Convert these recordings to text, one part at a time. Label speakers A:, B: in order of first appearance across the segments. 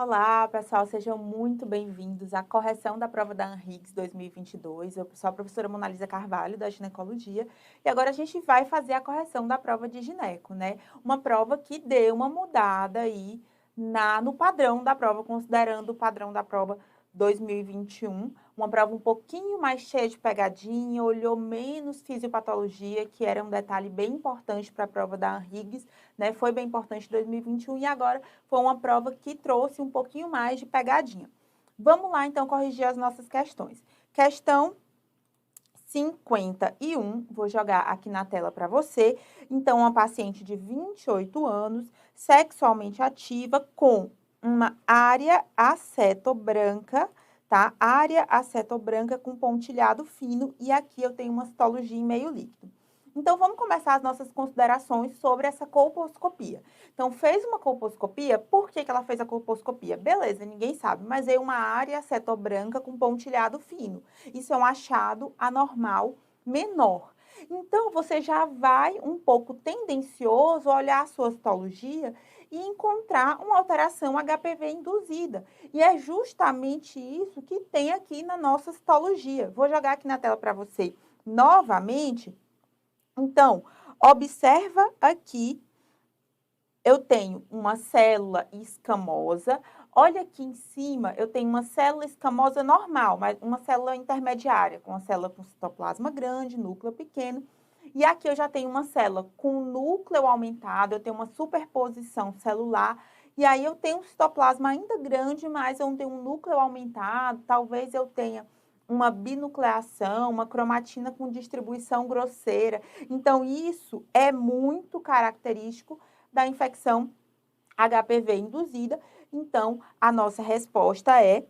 A: Olá, pessoal, sejam muito bem-vindos à correção da prova da ANRIGS 2022. Eu sou a professora Monalisa Carvalho, da ginecologia, e agora a gente vai fazer a correção da prova de gineco, né? Uma prova que deu uma mudada aí no padrão da prova, considerando o padrão da prova 2021, uma prova um pouquinho mais cheia de pegadinha, olhou menos fisiopatologia, que era um detalhe bem importante para a prova da ANRIGS, né? Foi bem importante em 2021 e agora foi uma prova que trouxe um pouquinho mais de pegadinha. Vamos lá, então, corrigir as nossas questões. Questão 51, vou jogar aqui na tela para você. Então, uma paciente de 28 anos, sexualmente ativa, com uma área acetobranca, tá? Área acetobranca com pontilhado fino, e aqui eu tenho uma citologia em meio líquido. Então, vamos começar as nossas considerações sobre essa colposcopia. Então, fez uma colposcopia, por que ela fez a colposcopia? Beleza, ninguém sabe, mas é uma área acetobranca com pontilhado fino. Isso é um achado anormal menor. Então, você já vai um pouco tendencioso olhar a sua citologia e encontrar uma alteração HPV induzida. E é justamente isso que tem aqui na nossa citologia. Vou jogar aqui na tela para você novamente. Então, observa aqui, eu tenho uma célula escamosa. Olha aqui em cima, eu tenho uma célula escamosa normal, mas uma célula intermediária, com uma célula com citoplasma grande, núcleo pequeno. E aqui eu já tenho uma célula com núcleo aumentado, eu tenho uma superposição celular. E aí eu tenho um citoplasma ainda grande, mas eu não tenho um núcleo aumentado. Talvez eu tenha uma binucleação, uma cromatina com distribuição grosseira. Então, isso é muito característico da infecção HPV induzida. Então, a nossa resposta é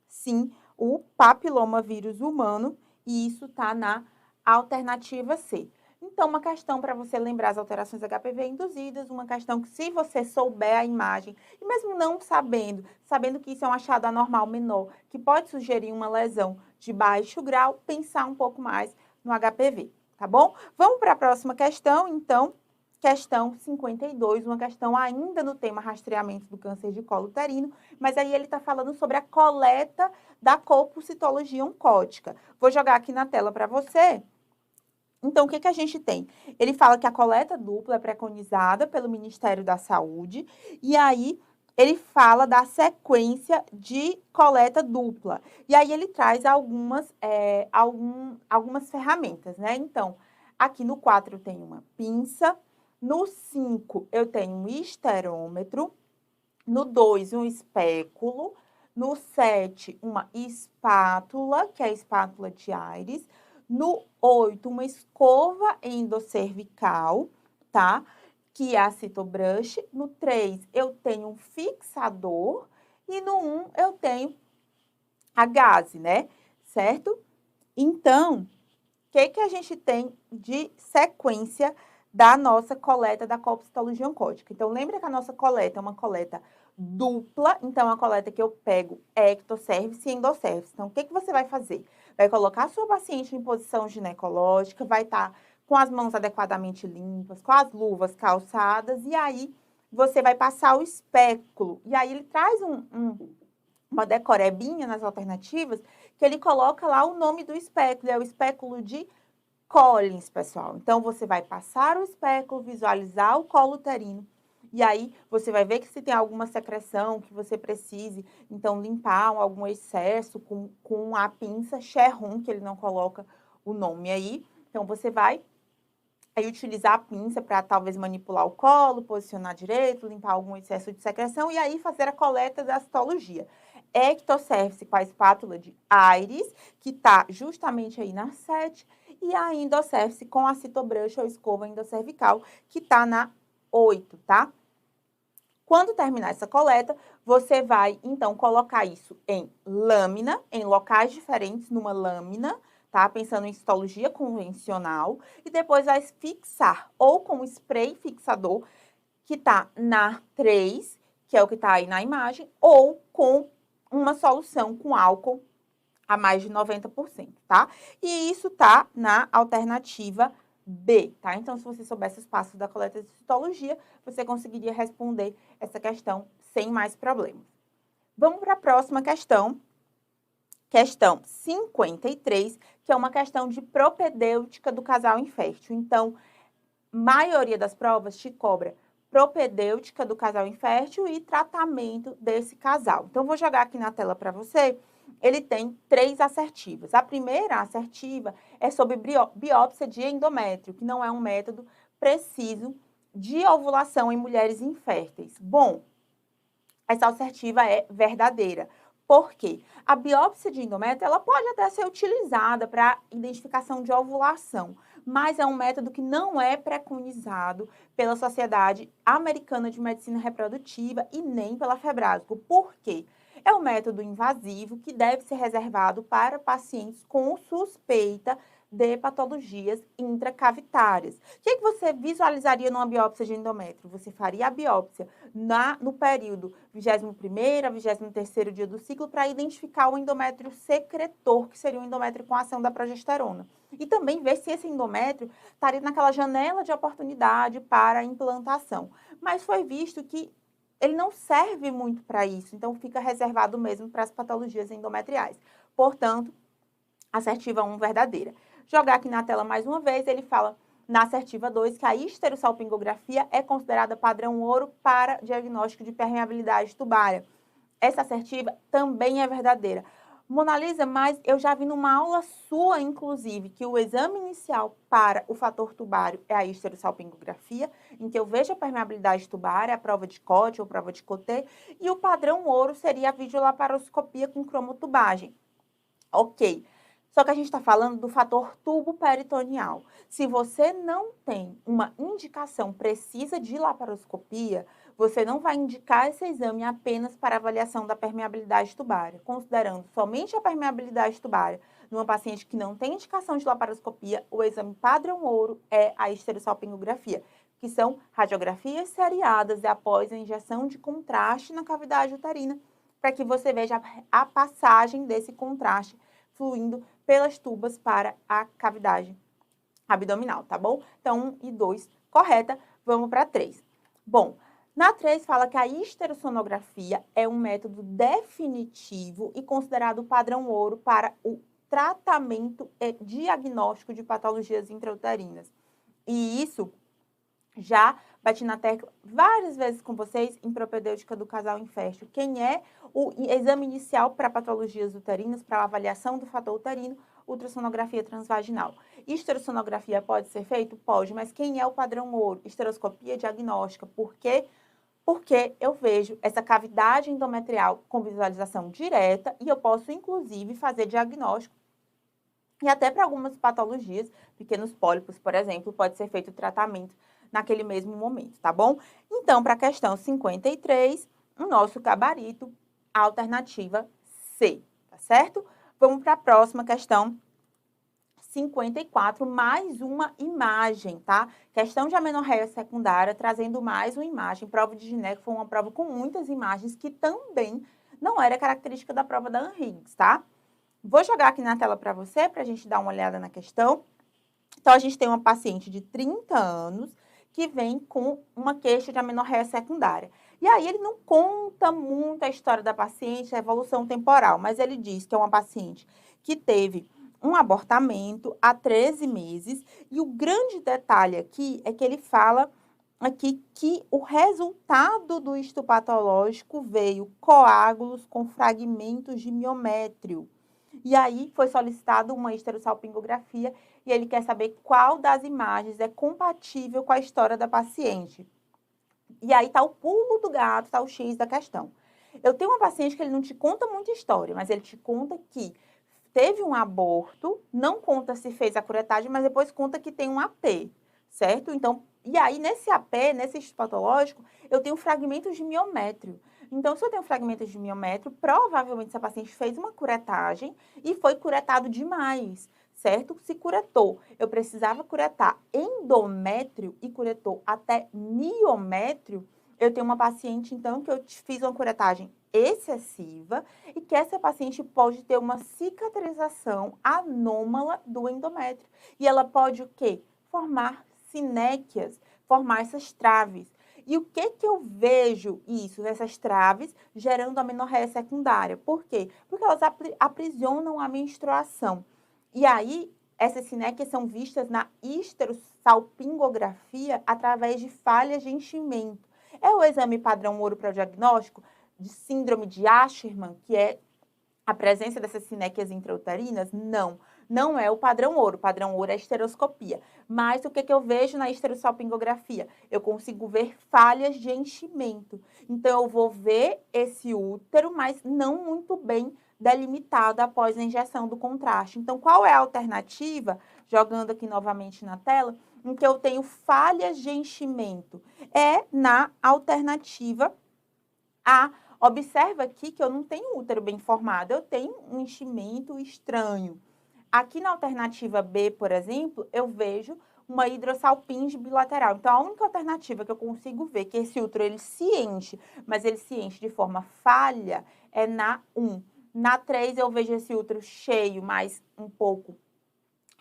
A: sim, o papilomavírus humano, e isso está na alternativa C. Então, uma questão para você lembrar as alterações HPV induzidas, uma questão que, se você souber a imagem, e mesmo não sabendo, sabendo que isso é um achado anormal menor, que pode sugerir uma lesão de baixo grau, pensar um pouco mais no HPV, tá bom? Vamos para a próxima questão, então. Questão 52, uma questão ainda no tema rastreamento do câncer de colo uterino, mas aí ele está falando sobre a coleta da colpocitologia oncótica. Vou jogar aqui na tela para você. Então, o que, que a gente tem? Ele fala que a coleta dupla é preconizada pelo Ministério da Saúde, e aí ele fala da sequência de coleta dupla. E aí ele traz algumas ferramentas, né? Então, aqui no 4 eu tenho uma pinça, no 5 eu tenho um esterômetro, no 2 um espéculo, no 7 uma espátula, que é a espátula de Aires, no 8 uma escova endocervical, tá? Que é a Citobrush. No 3 eu tenho um fixador e no 1 eu tenho a gaze, né? Certo? Então, o que a gente tem de sequência da nossa coleta da colpocitologia oncótica? Então, lembra que a nossa coleta é uma coleta dupla, então é uma coleta que eu pego ectocervice e endocervice. Então, o que você vai fazer? Vai colocar a sua paciente em posição ginecológica, vai estar com as mãos adequadamente limpas, com as luvas calçadas, e aí você vai passar o espéculo. E aí ele traz uma decorebinha nas alternativas, que ele coloca lá o nome do espéculo, é o espéculo de Collins, pessoal. Então, você vai passar o espéculo, visualizar o colo uterino, e aí você vai ver que se tem alguma secreção que você precise, então, limpar algum excesso com a pinça Cherron, que ele não coloca o nome aí. Então, você vai aí utilizar a pinça para talvez manipular o colo, posicionar direito, limpar algum excesso de secreção e aí fazer a coleta da citologia. Ectocervice com a espátula de Aires, que está justamente aí na 7, e a endocervice com a citobrush ou escova endocervical, que está na 8, tá? Quando terminar essa coleta, você vai, então, colocar isso em lâmina, em locais diferentes, numa lâmina, tá? Pensando em citologia convencional, e depois vai fixar ou com spray fixador, que tá na 3, que é o que tá aí na imagem, ou com uma solução com álcool a mais de 90%, tá? E isso tá na alternativa B, tá? Então, se você soubesse os passos da coleta de citologia, você conseguiria responder essa questão sem mais problemas. Vamos para a próxima questão. Questão 53, que é uma questão de propedêutica do casal infértil. Então, maioria das provas te cobra propedêutica do casal infértil e tratamento desse casal. Então, vou jogar aqui na tela para você. Ele tem 3 assertivas. A primeira assertiva é sobre biópsia de endométrio, que não é um método preciso de ovulação em mulheres inférteis. Bom, essa assertiva é verdadeira. Por quê? A biópsia de endométrio, ela pode até ser utilizada para identificação de ovulação, mas é um método que não é preconizado pela Sociedade Americana de Medicina Reprodutiva e nem pela Febrasgo. Por quê? É um método invasivo que deve ser reservado para pacientes com suspeita de patologias intracavitárias. O que você visualizaria numa biópsia de endométrio? Você faria a biópsia no período 21º a 23º dia do ciclo para identificar o endométrio secretor, que seria o endométrio com ação da progesterona. E também ver se esse endométrio estaria naquela janela de oportunidade para a implantação. Mas foi visto que ele não serve muito para isso, então fica reservado mesmo para as patologias endometriais. Portanto, assertiva 1 verdadeira. Jogar aqui na tela mais uma vez, ele fala na assertiva 2 que a histerosalpingografia é considerada padrão ouro para diagnóstico de permeabilidade tubária. Essa assertiva também é verdadeira. Monalisa, mas eu já vi numa aula sua, inclusive, que o exame inicial para o fator tubário é a histerosalpingografia, em que eu vejo a permeabilidade tubária, a prova de Cote ou prova de Coté, e o padrão ouro seria a videolaparoscopia com cromotubagem. Ok. Só que a gente está falando do fator tubo peritoneal. Se você não tem uma indicação precisa de laparoscopia, você não vai indicar esse exame apenas para avaliação da permeabilidade tubária, considerando somente a permeabilidade tubária numa paciente que não tem indicação de laparoscopia, o exame padrão ouro é a histerosalpingografia, que são radiografias seriadas após a injeção de contraste na cavidade uterina, para que você veja a passagem desse contraste fluindo pelas tubas para a cavidade abdominal, tá bom? Então, 1 e 2, correta. Vamos para 3. Bom, na 3 fala que a histerossonografia é um método definitivo e considerado padrão ouro para o tratamento e diagnóstico de patologias intrauterinas. E isso já bati na tecla várias vezes com vocês em propedêutica do casal infértil. Quem é o exame inicial para patologias uterinas, para avaliação do fator uterino? Ultrassonografia transvaginal. Histerossonografia pode ser feito? Pode, mas quem é o padrão ouro? Esteroscopia diagnóstica. Por quê? Porque eu vejo essa cavidade endometrial com visualização direta e eu posso, inclusive, fazer diagnóstico. E até para algumas patologias, pequenos pólipos, por exemplo, pode ser feito tratamento naquele mesmo momento, tá bom? Então, para a questão 53, o nosso gabarito, a alternativa C, tá certo? Vamos para a próxima questão 54, mais uma imagem, tá? Questão de amenorreia secundária, trazendo mais uma imagem. Prova de gineco foi uma prova com muitas imagens, que também não era característica da prova da Anhiggs, tá? Vou jogar aqui na tela para você, para a gente dar uma olhada na questão. Então, a gente tem uma paciente de 30 anos que vem com uma queixa de amenorreia secundária. E aí, ele não conta muito a história da paciente, a evolução temporal, mas ele diz que é uma paciente que teve um abortamento há 13 meses. E o grande detalhe aqui é que ele fala aqui que o resultado do histopatológico veio coágulos com fragmentos de miométrio. E aí foi solicitado uma histerosalpingografia e ele quer saber qual das imagens é compatível com a história da paciente. E aí tá o pulo do gato, tá o X da questão. Eu tenho uma paciente que ele não te conta muita história, mas ele te conta que teve um aborto, não conta se fez a curetagem, mas depois conta que tem um AP, certo? Então, e aí nesse AP, nesse histopatológico, eu tenho fragmentos de miométrio. Então, se eu tenho fragmentos de miométrio, provavelmente essa paciente fez uma curetagem e foi curetado demais, certo? Se curetou, eu precisava curetar endométrio e curetou até miométrio, eu tenho uma paciente, então, que eu fiz uma curetagem excessiva e que essa paciente pode ter uma cicatrização anômala do endométrio. E ela pode o quê? Formar sinéquias, formar essas traves. E o que que eu vejo isso, essas traves, gerando amenorreia secundária? Por quê? Porque elas aprisionam a menstruação. E aí, essas sinéquias são vistas na histerosalpingografia através de falhas de enchimento. É o exame padrão ouro para o diagnóstico de síndrome de Asherman, que é a presença dessas sinéquias intrauterinas? Não, não é o padrão ouro. O padrão ouro é a esteroscopia. Mas o que que eu vejo na esterossalpingografia? Eu consigo ver falhas de enchimento. Então, eu vou ver esse útero, mas não muito bem delimitado após a injeção do contraste. Então, qual é a alternativa? Jogando aqui novamente na tela, em que eu tenho falhas de enchimento. É na alternativa A. Observa aqui que eu não tenho útero bem formado, eu tenho um enchimento estranho. Aqui na alternativa B, por exemplo, eu vejo uma hidrossalpinge bilateral. Então, a única alternativa que eu consigo ver que esse útero ele se enche, mas ele se enche de forma falha, é na 1. Na 3, eu vejo esse útero cheio, mas um pouco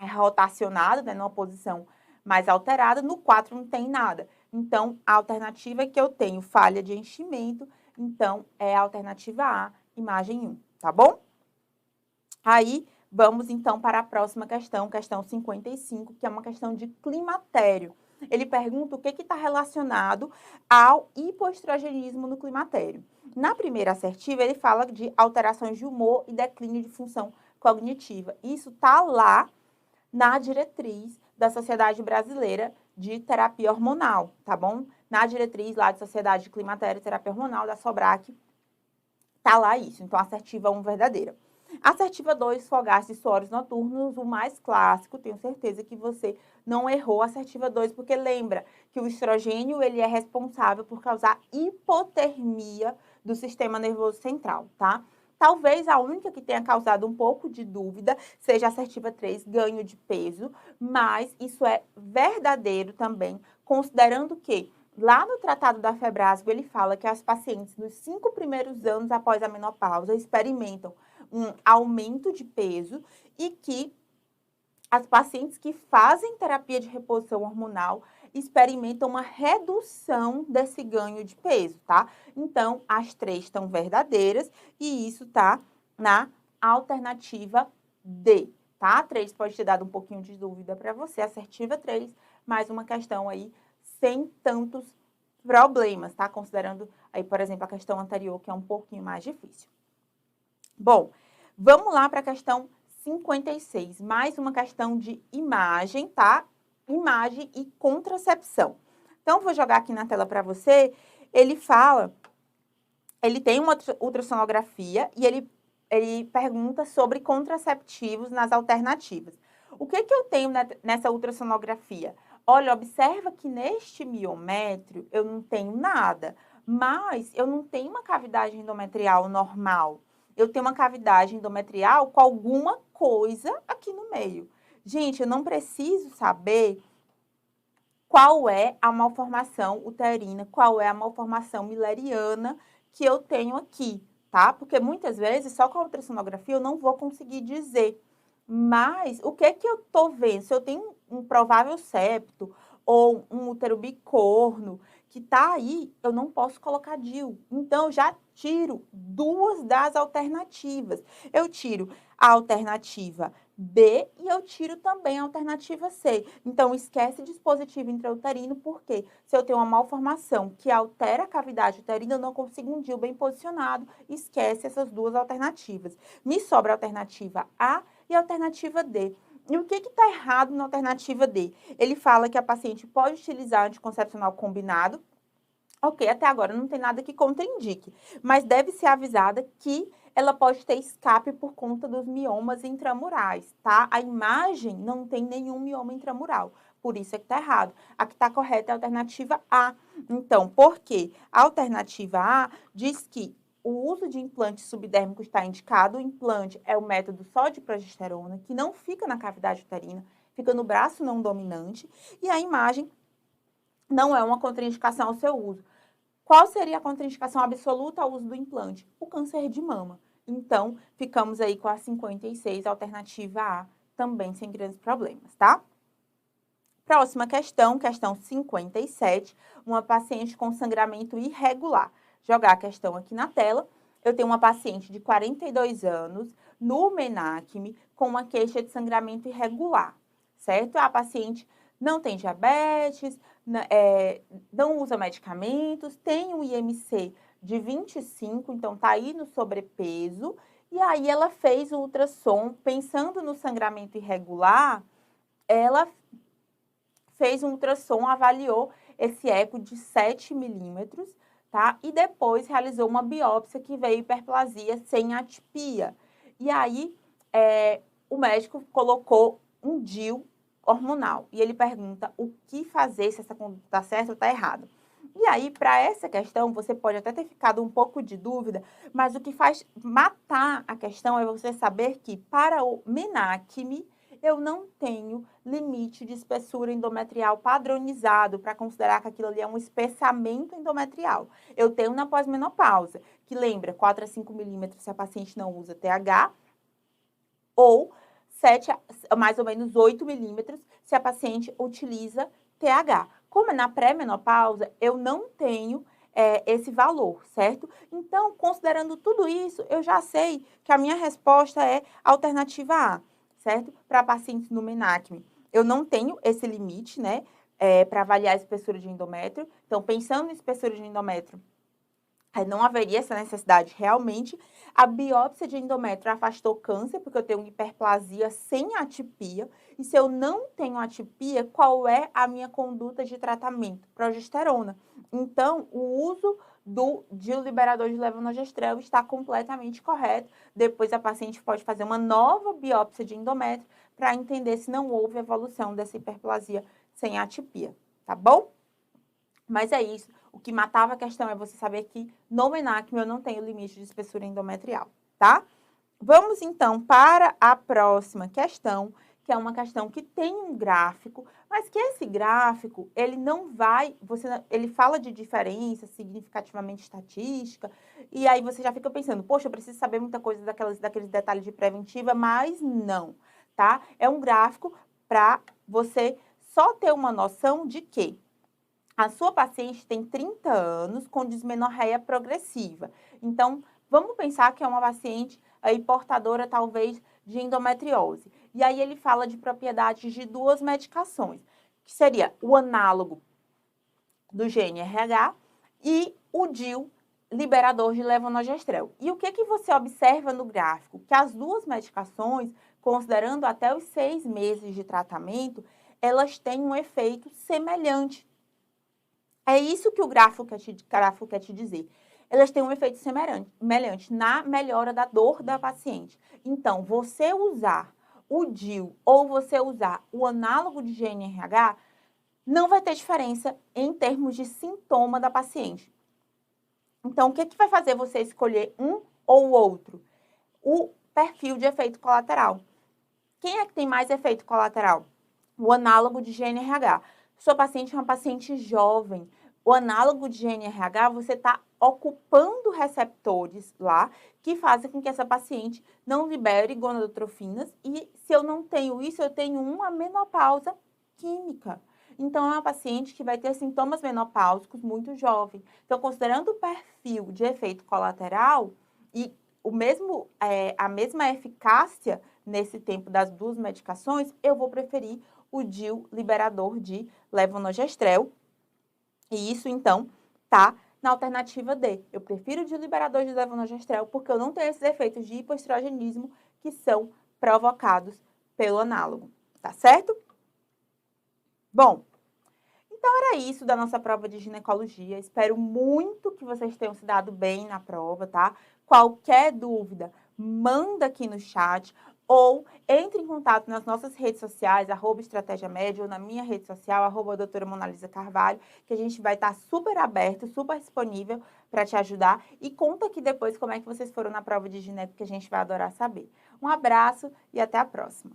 A: rotacionado, né, numa posição mais alterada. No 4, não tem nada. Então, a alternativa é que eu tenho falha de enchimento. Então, é a alternativa A, imagem 1, tá bom? Aí, vamos então para a próxima questão, questão 55, que é uma questão de climatério. Ele pergunta o que está relacionado ao hipoestrogenismo no climatério. Na primeira assertiva, ele fala de alterações de humor e declínio de função cognitiva. Isso está lá na diretriz da Sociedade Brasileira de Terapia Hormonal, tá bom? Na diretriz lá de Sociedade de Climatério e Terapia Hormonal, da SOBRAC, tá lá isso. Então, assertiva 1 verdadeira. Assertiva 2, fogaços e suores noturnos, o mais clássico. Tenho certeza que você não errou a assertiva 2, porque lembra que o estrogênio ele é responsável por causar hipotermia do sistema nervoso central, tá? Talvez a única que tenha causado um pouco de dúvida seja a assertiva 3, ganho de peso, mas isso é verdadeiro também, considerando que lá no Tratado da Febrasgo, ele fala que as pacientes nos 5 primeiros anos após a menopausa experimentam um aumento de peso e que as pacientes que fazem terapia de reposição hormonal experimentam uma redução desse ganho de peso, tá? Então, as 3 estão verdadeiras e isso tá na alternativa D, tá? 3 pode ter dado um pouquinho de dúvida para você, assertiva 3, mais uma questão aí sem tantos problemas, tá? Considerando aí, por exemplo, a questão anterior, que é um pouquinho mais difícil. Bom, vamos lá para a questão 56, mais uma questão de imagem, tá? Imagem e contracepção. Então, vou jogar aqui na tela para você. Ele fala, ele tem uma ultrassonografia e ele pergunta sobre contraceptivos nas alternativas. O que eu tenho nessa ultrassonografia? Olha, observa que neste miométrio eu não tenho nada, mas eu não tenho uma cavidade endometrial normal. Eu tenho uma cavidade endometrial com alguma coisa aqui no meio. Gente, eu não preciso saber qual é a malformação uterina, qual é a malformação mileriana que eu tenho aqui, tá? Porque muitas vezes, só com a ultrassonografia, eu não vou conseguir dizer. Mas, o que eu tô vendo? Se eu tenho um provável septo ou um útero bicorno que tá aí, eu não posso colocar DIU. Então, eu já tiro 2 das alternativas. Eu tiro a alternativa B e eu tiro também a alternativa C. Então, esquece dispositivo intrauterino, porque se eu tenho uma malformação que altera a cavidade uterina, eu não consigo um DIU bem posicionado, esquece essas 2 alternativas. Me sobra a alternativa A e a alternativa D. E o que está errado na alternativa D? Ele fala que a paciente pode utilizar anticoncepcional combinado. Ok, até agora não tem nada que contraindique, mas deve ser avisada que ela pode ter escape por conta dos miomas intramurais, tá? A imagem não tem nenhum mioma intramural, por isso é que tá errado. A que está correta é a alternativa A. Então, por quê? A alternativa A diz que o uso de implante subdérmico está indicado. O implante é o método só de progesterona, que não fica na cavidade uterina, fica no braço não dominante, e a imagem não é uma contraindicação ao seu uso. Qual seria a contraindicação absoluta ao uso do implante? O câncer de mama. Então, ficamos aí com a 56, alternativa A, também sem grandes problemas, tá? Próxima questão, questão 57, uma paciente com sangramento irregular. Jogar a questão aqui na tela. Eu tenho uma paciente de 42 anos, no MENACME, com uma queixa de sangramento irregular, certo? A paciente não tem diabetes, não usa medicamentos, tem um IMC de 25, então tá aí no sobrepeso. E aí ela fez o ultrassom, pensando no sangramento irregular, ela fez um ultrassom, avaliou esse eco de 7 milímetros, tá? E depois realizou uma biópsia que veio hiperplasia sem atipia. E aí, o médico colocou um DIU hormonal. E ele pergunta o que fazer, se essa conduta está certa ou está errada. E aí, para essa questão, você pode até ter ficado um pouco de dúvida, mas o que faz matar a questão é você saber que para o MENACME, eu não tenho limite de espessura endometrial padronizado para considerar que aquilo ali é um espessamento endometrial. Eu tenho na pós-menopausa, que lembra 4 a 5 milímetros se a paciente não usa TH, ou 7 a mais ou menos 8 milímetros se a paciente utiliza TH. Como é na pré-menopausa, eu não tenho esse valor, certo? Então, considerando tudo isso, eu já sei que a minha resposta é alternativa A, certo? Para pacientes no MENACME, eu não tenho esse limite, né, para avaliar a espessura de endométrio. Então, pensando em espessura de endométrio, não haveria essa necessidade realmente. A biópsia de endométrio afastou câncer, porque eu tenho hiperplasia sem atipia. E se eu não tenho atipia, qual é a minha conduta de tratamento? Progesterona. Então, o uso do DIU liberador de levonorgestrel está completamente correto. Depois a paciente pode fazer uma nova biópsia de endométrio para entender se não houve evolução dessa hiperplasia sem atipia, tá bom? Mas é isso. O que matava a questão é você saber que no MENACME eu não tenho limite de espessura endometrial, tá? Vamos então para a próxima questão, que é uma questão que tem um gráfico, mas que esse gráfico, ele não vai, ele fala de diferença significativamente estatística, e aí você já fica pensando, poxa, eu preciso saber muita coisa daqueles detalhes de preventiva, mas não, tá? É um gráfico para você só ter uma noção de que a sua paciente tem 30 anos com dismenorreia progressiva. Então, vamos pensar que é uma paciente aí portadora, talvez, de endometriose. E aí ele fala de propriedades de duas medicações, que seria o análogo do GNRH e o DIU liberador de levonorgestrel. E o que você observa no gráfico? Que as duas medicações, considerando até os 6 meses de tratamento, elas têm um efeito semelhante. É isso que o gráfico quer te dizer. Elas têm um efeito semelhante na melhora da dor da paciente. Então, você usar o DIU ou você usar o análogo de GNRH, não vai ter diferença em termos de sintoma da paciente. Então, o que vai fazer você escolher um ou outro? O perfil de efeito colateral. Quem é que tem mais efeito colateral? O análogo de GNRH. Sua paciente é uma paciente jovem. O análogo de GNRH, você está ocupando receptores lá que fazem com que essa paciente não libere gonadotrofinas. E se eu não tenho isso, eu tenho uma menopausa química. Então, é uma paciente que vai ter sintomas menopáusicos muito jovem. Então, considerando o perfil de efeito colateral e a mesma eficácia nesse tempo das duas medicações, eu vou preferir o DIU liberador de levonorgestrel. E isso, então, tá na alternativa D. Eu prefiro o DIU liberador de levonorgestrel porque eu não tenho esses efeitos de hipoestrogenismo que são provocados pelo análogo, tá certo? Bom, então era isso da nossa prova de ginecologia. Espero muito que vocês tenham se dado bem na prova, tá? Qualquer dúvida, manda aqui no chat ou entre em contato nas nossas redes sociais, @estratégia-med, ou na minha rede social, @doutora Monalisa Carvalho, que a gente vai estar super aberto, super disponível para te ajudar. E conta aqui depois como é que vocês foram na prova de gineco, que a gente vai adorar saber. Um abraço e até a próxima!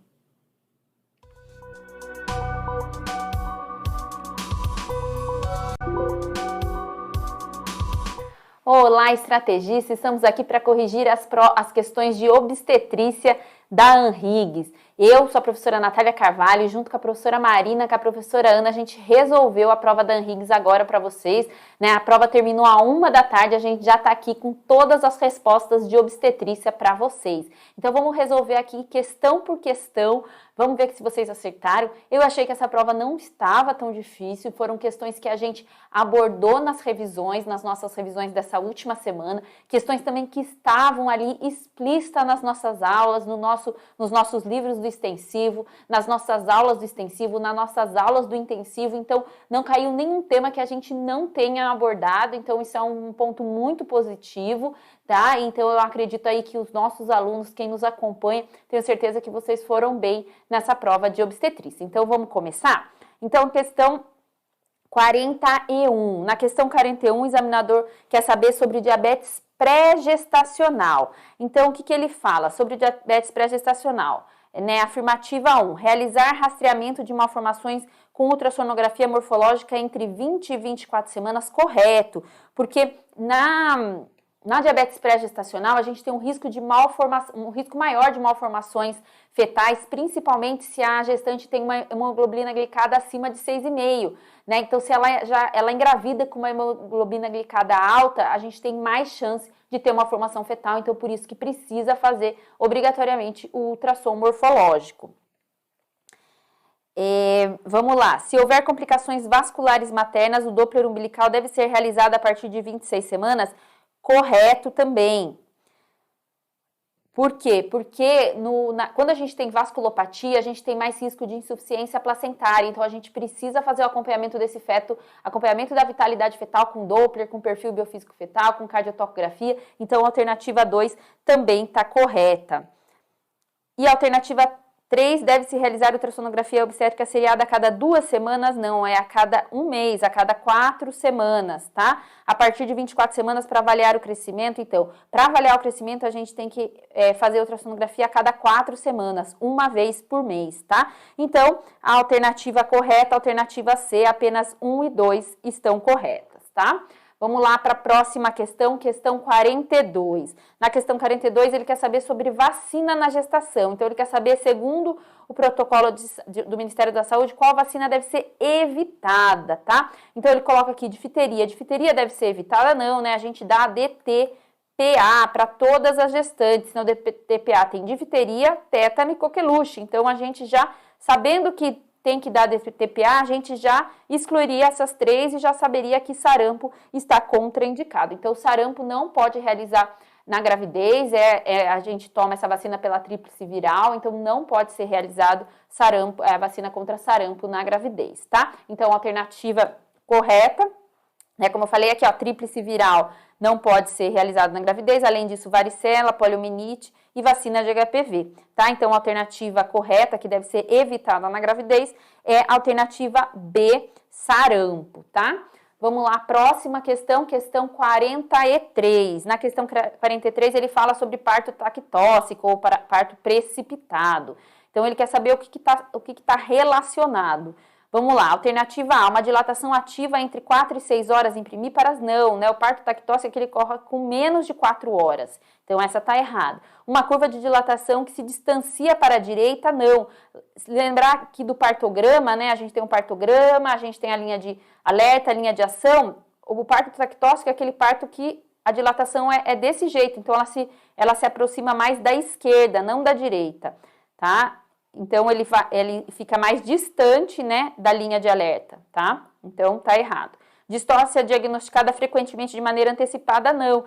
B: Olá, estrategistas! Estamos aqui para corrigir as questões de obstetrícia da ANRIGS. Eu sou a professora Natália Carvalho, junto com a professora Marina, com a professora Ana, a gente resolveu a prova da Anhiggs agora para vocês, né? A prova terminou à 13h, a gente já está aqui com todas as respostas de obstetrícia para vocês. Então vamos resolver aqui questão por questão, vamos ver se vocês acertaram. Eu achei que essa prova não estava tão difícil, foram questões que a gente abordou nas revisões, nas nossas revisões dessa última semana, questões também que estavam ali explícitas nas nossas aulas, nos nossos livros do extensivo, nas nossas aulas do extensivo, nas nossas aulas do intensivo, então não caiu nenhum tema que a gente não tenha abordado, então isso é um ponto muito positivo, tá? Então eu acredito aí que os nossos alunos, quem nos acompanha, tenho certeza que vocês foram bem nessa prova de obstetrícia. Então vamos começar? Então questão 41. Na questão 41, o examinador quer saber sobre diabetes pré-gestacional. Então, o que ele fala sobre diabetes pré-gestacional? Né, afirmativa 1, realizar rastreamento de malformações com ultrassonografia morfológica entre 20 e 24 semanas, correto, porque na diabetes pré-gestacional a gente tem um risco maior de malformações fetais, principalmente se a gestante tem uma hemoglobina glicada acima de 6,5, né? Então, se ela engravida com uma hemoglobina glicada alta, a gente tem mais chance de ter uma formação fetal, então por isso que precisa fazer obrigatoriamente o ultrassom morfológico. Vamos lá, se houver complicações vasculares maternas, o Doppler umbilical deve ser realizado a partir de 26 semanas, correto também. Por quê? Porque quando a gente tem vasculopatia, a gente tem mais risco de insuficiência placentária, então a gente precisa fazer o acompanhamento desse feto, acompanhamento da vitalidade fetal com Doppler, com perfil biofísico fetal, com cardiotocografia, então a alternativa 2 também está correta. E a alternativa 3, deve-se realizar ultrassonografia obstétrica seriada a cada 2 semanas, não, é a cada 1 mês, a cada 4 semanas, tá? A partir de 24 semanas para avaliar o crescimento, então, para avaliar o crescimento a gente tem que fazer ultrassonografia a cada 4 semanas, uma vez por mês, tá? Então, a alternativa correta, a alternativa C, apenas 1 e 2 estão corretas, tá? Vamos lá para a próxima questão, questão 42. Na questão 42, ele quer saber sobre vacina na gestação. Então, ele quer saber, segundo o protocolo do Ministério da Saúde, qual vacina deve ser evitada, tá? Então, ele coloca aqui difteria. Difteria deve ser evitada? Não, né? A gente dá DTPA para todas as gestantes. Então, DTPA tem difteria, tétano e coqueluche. Então, a gente já, sabendo que tem que dar DTPA, a gente já excluiria essas 3 e já saberia que sarampo está contraindicado. Então, o sarampo não pode realizar na gravidez, a gente toma essa vacina pela tríplice viral, então não pode ser realizado sarampo, a vacina contra sarampo na gravidez, tá? Então, a alternativa correta, né, como eu falei aqui, ó, tríplice viral não pode ser realizado na gravidez, além disso, varicela, poliomielite e vacina de HPV, tá? Então, a alternativa correta, que deve ser evitada na gravidez, é a alternativa B, sarampo, tá? Vamos lá, próxima questão, questão 43. Na questão 43, ele fala sobre parto tactóxico ou parto precipitado. Então, ele quer saber o que está relacionado. Vamos lá, alternativa A, uma dilatação ativa entre 4 e 6 horas, imprimíparas, não, né? O parto tactóxico é que ele corre com menos de 4 horas. Então, essa está errada. Uma curva de dilatação que se distancia para a direita, não. Lembrar aqui do partograma, né? A gente tem um partograma, a gente tem a linha de alerta, a linha de ação. O parto tactóxico é aquele parto que a dilatação é desse jeito. Então, ela se aproxima mais da esquerda, não da direita, tá? Então, ele fica mais distante, né, da linha de alerta, tá? Então, tá errado. Distócia diagnosticada frequentemente de maneira antecipada, não.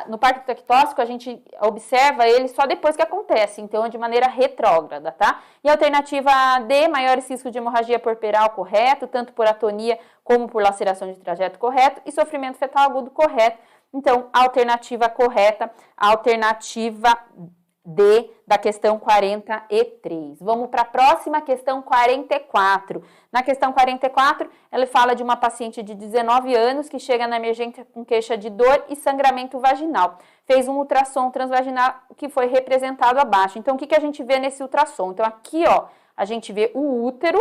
B: No parto tactóxico, a gente observa ele só depois que acontece, então é de maneira retrógrada, tá? E a alternativa D, maiores riscos de hemorragia puerperal, correto, tanto por atonia como por laceração de trajeto, correto, e sofrimento fetal agudo, correto. Então, a alternativa correta, a alternativa D da questão 43. Vamos para a próxima questão 44. Na questão 44, ela fala de uma paciente de 19 anos que chega na emergência com queixa de dor e sangramento vaginal. Fez um ultrassom transvaginal que foi representado abaixo. Então, o que a gente vê nesse ultrassom? Então, aqui, ó, a gente vê o útero,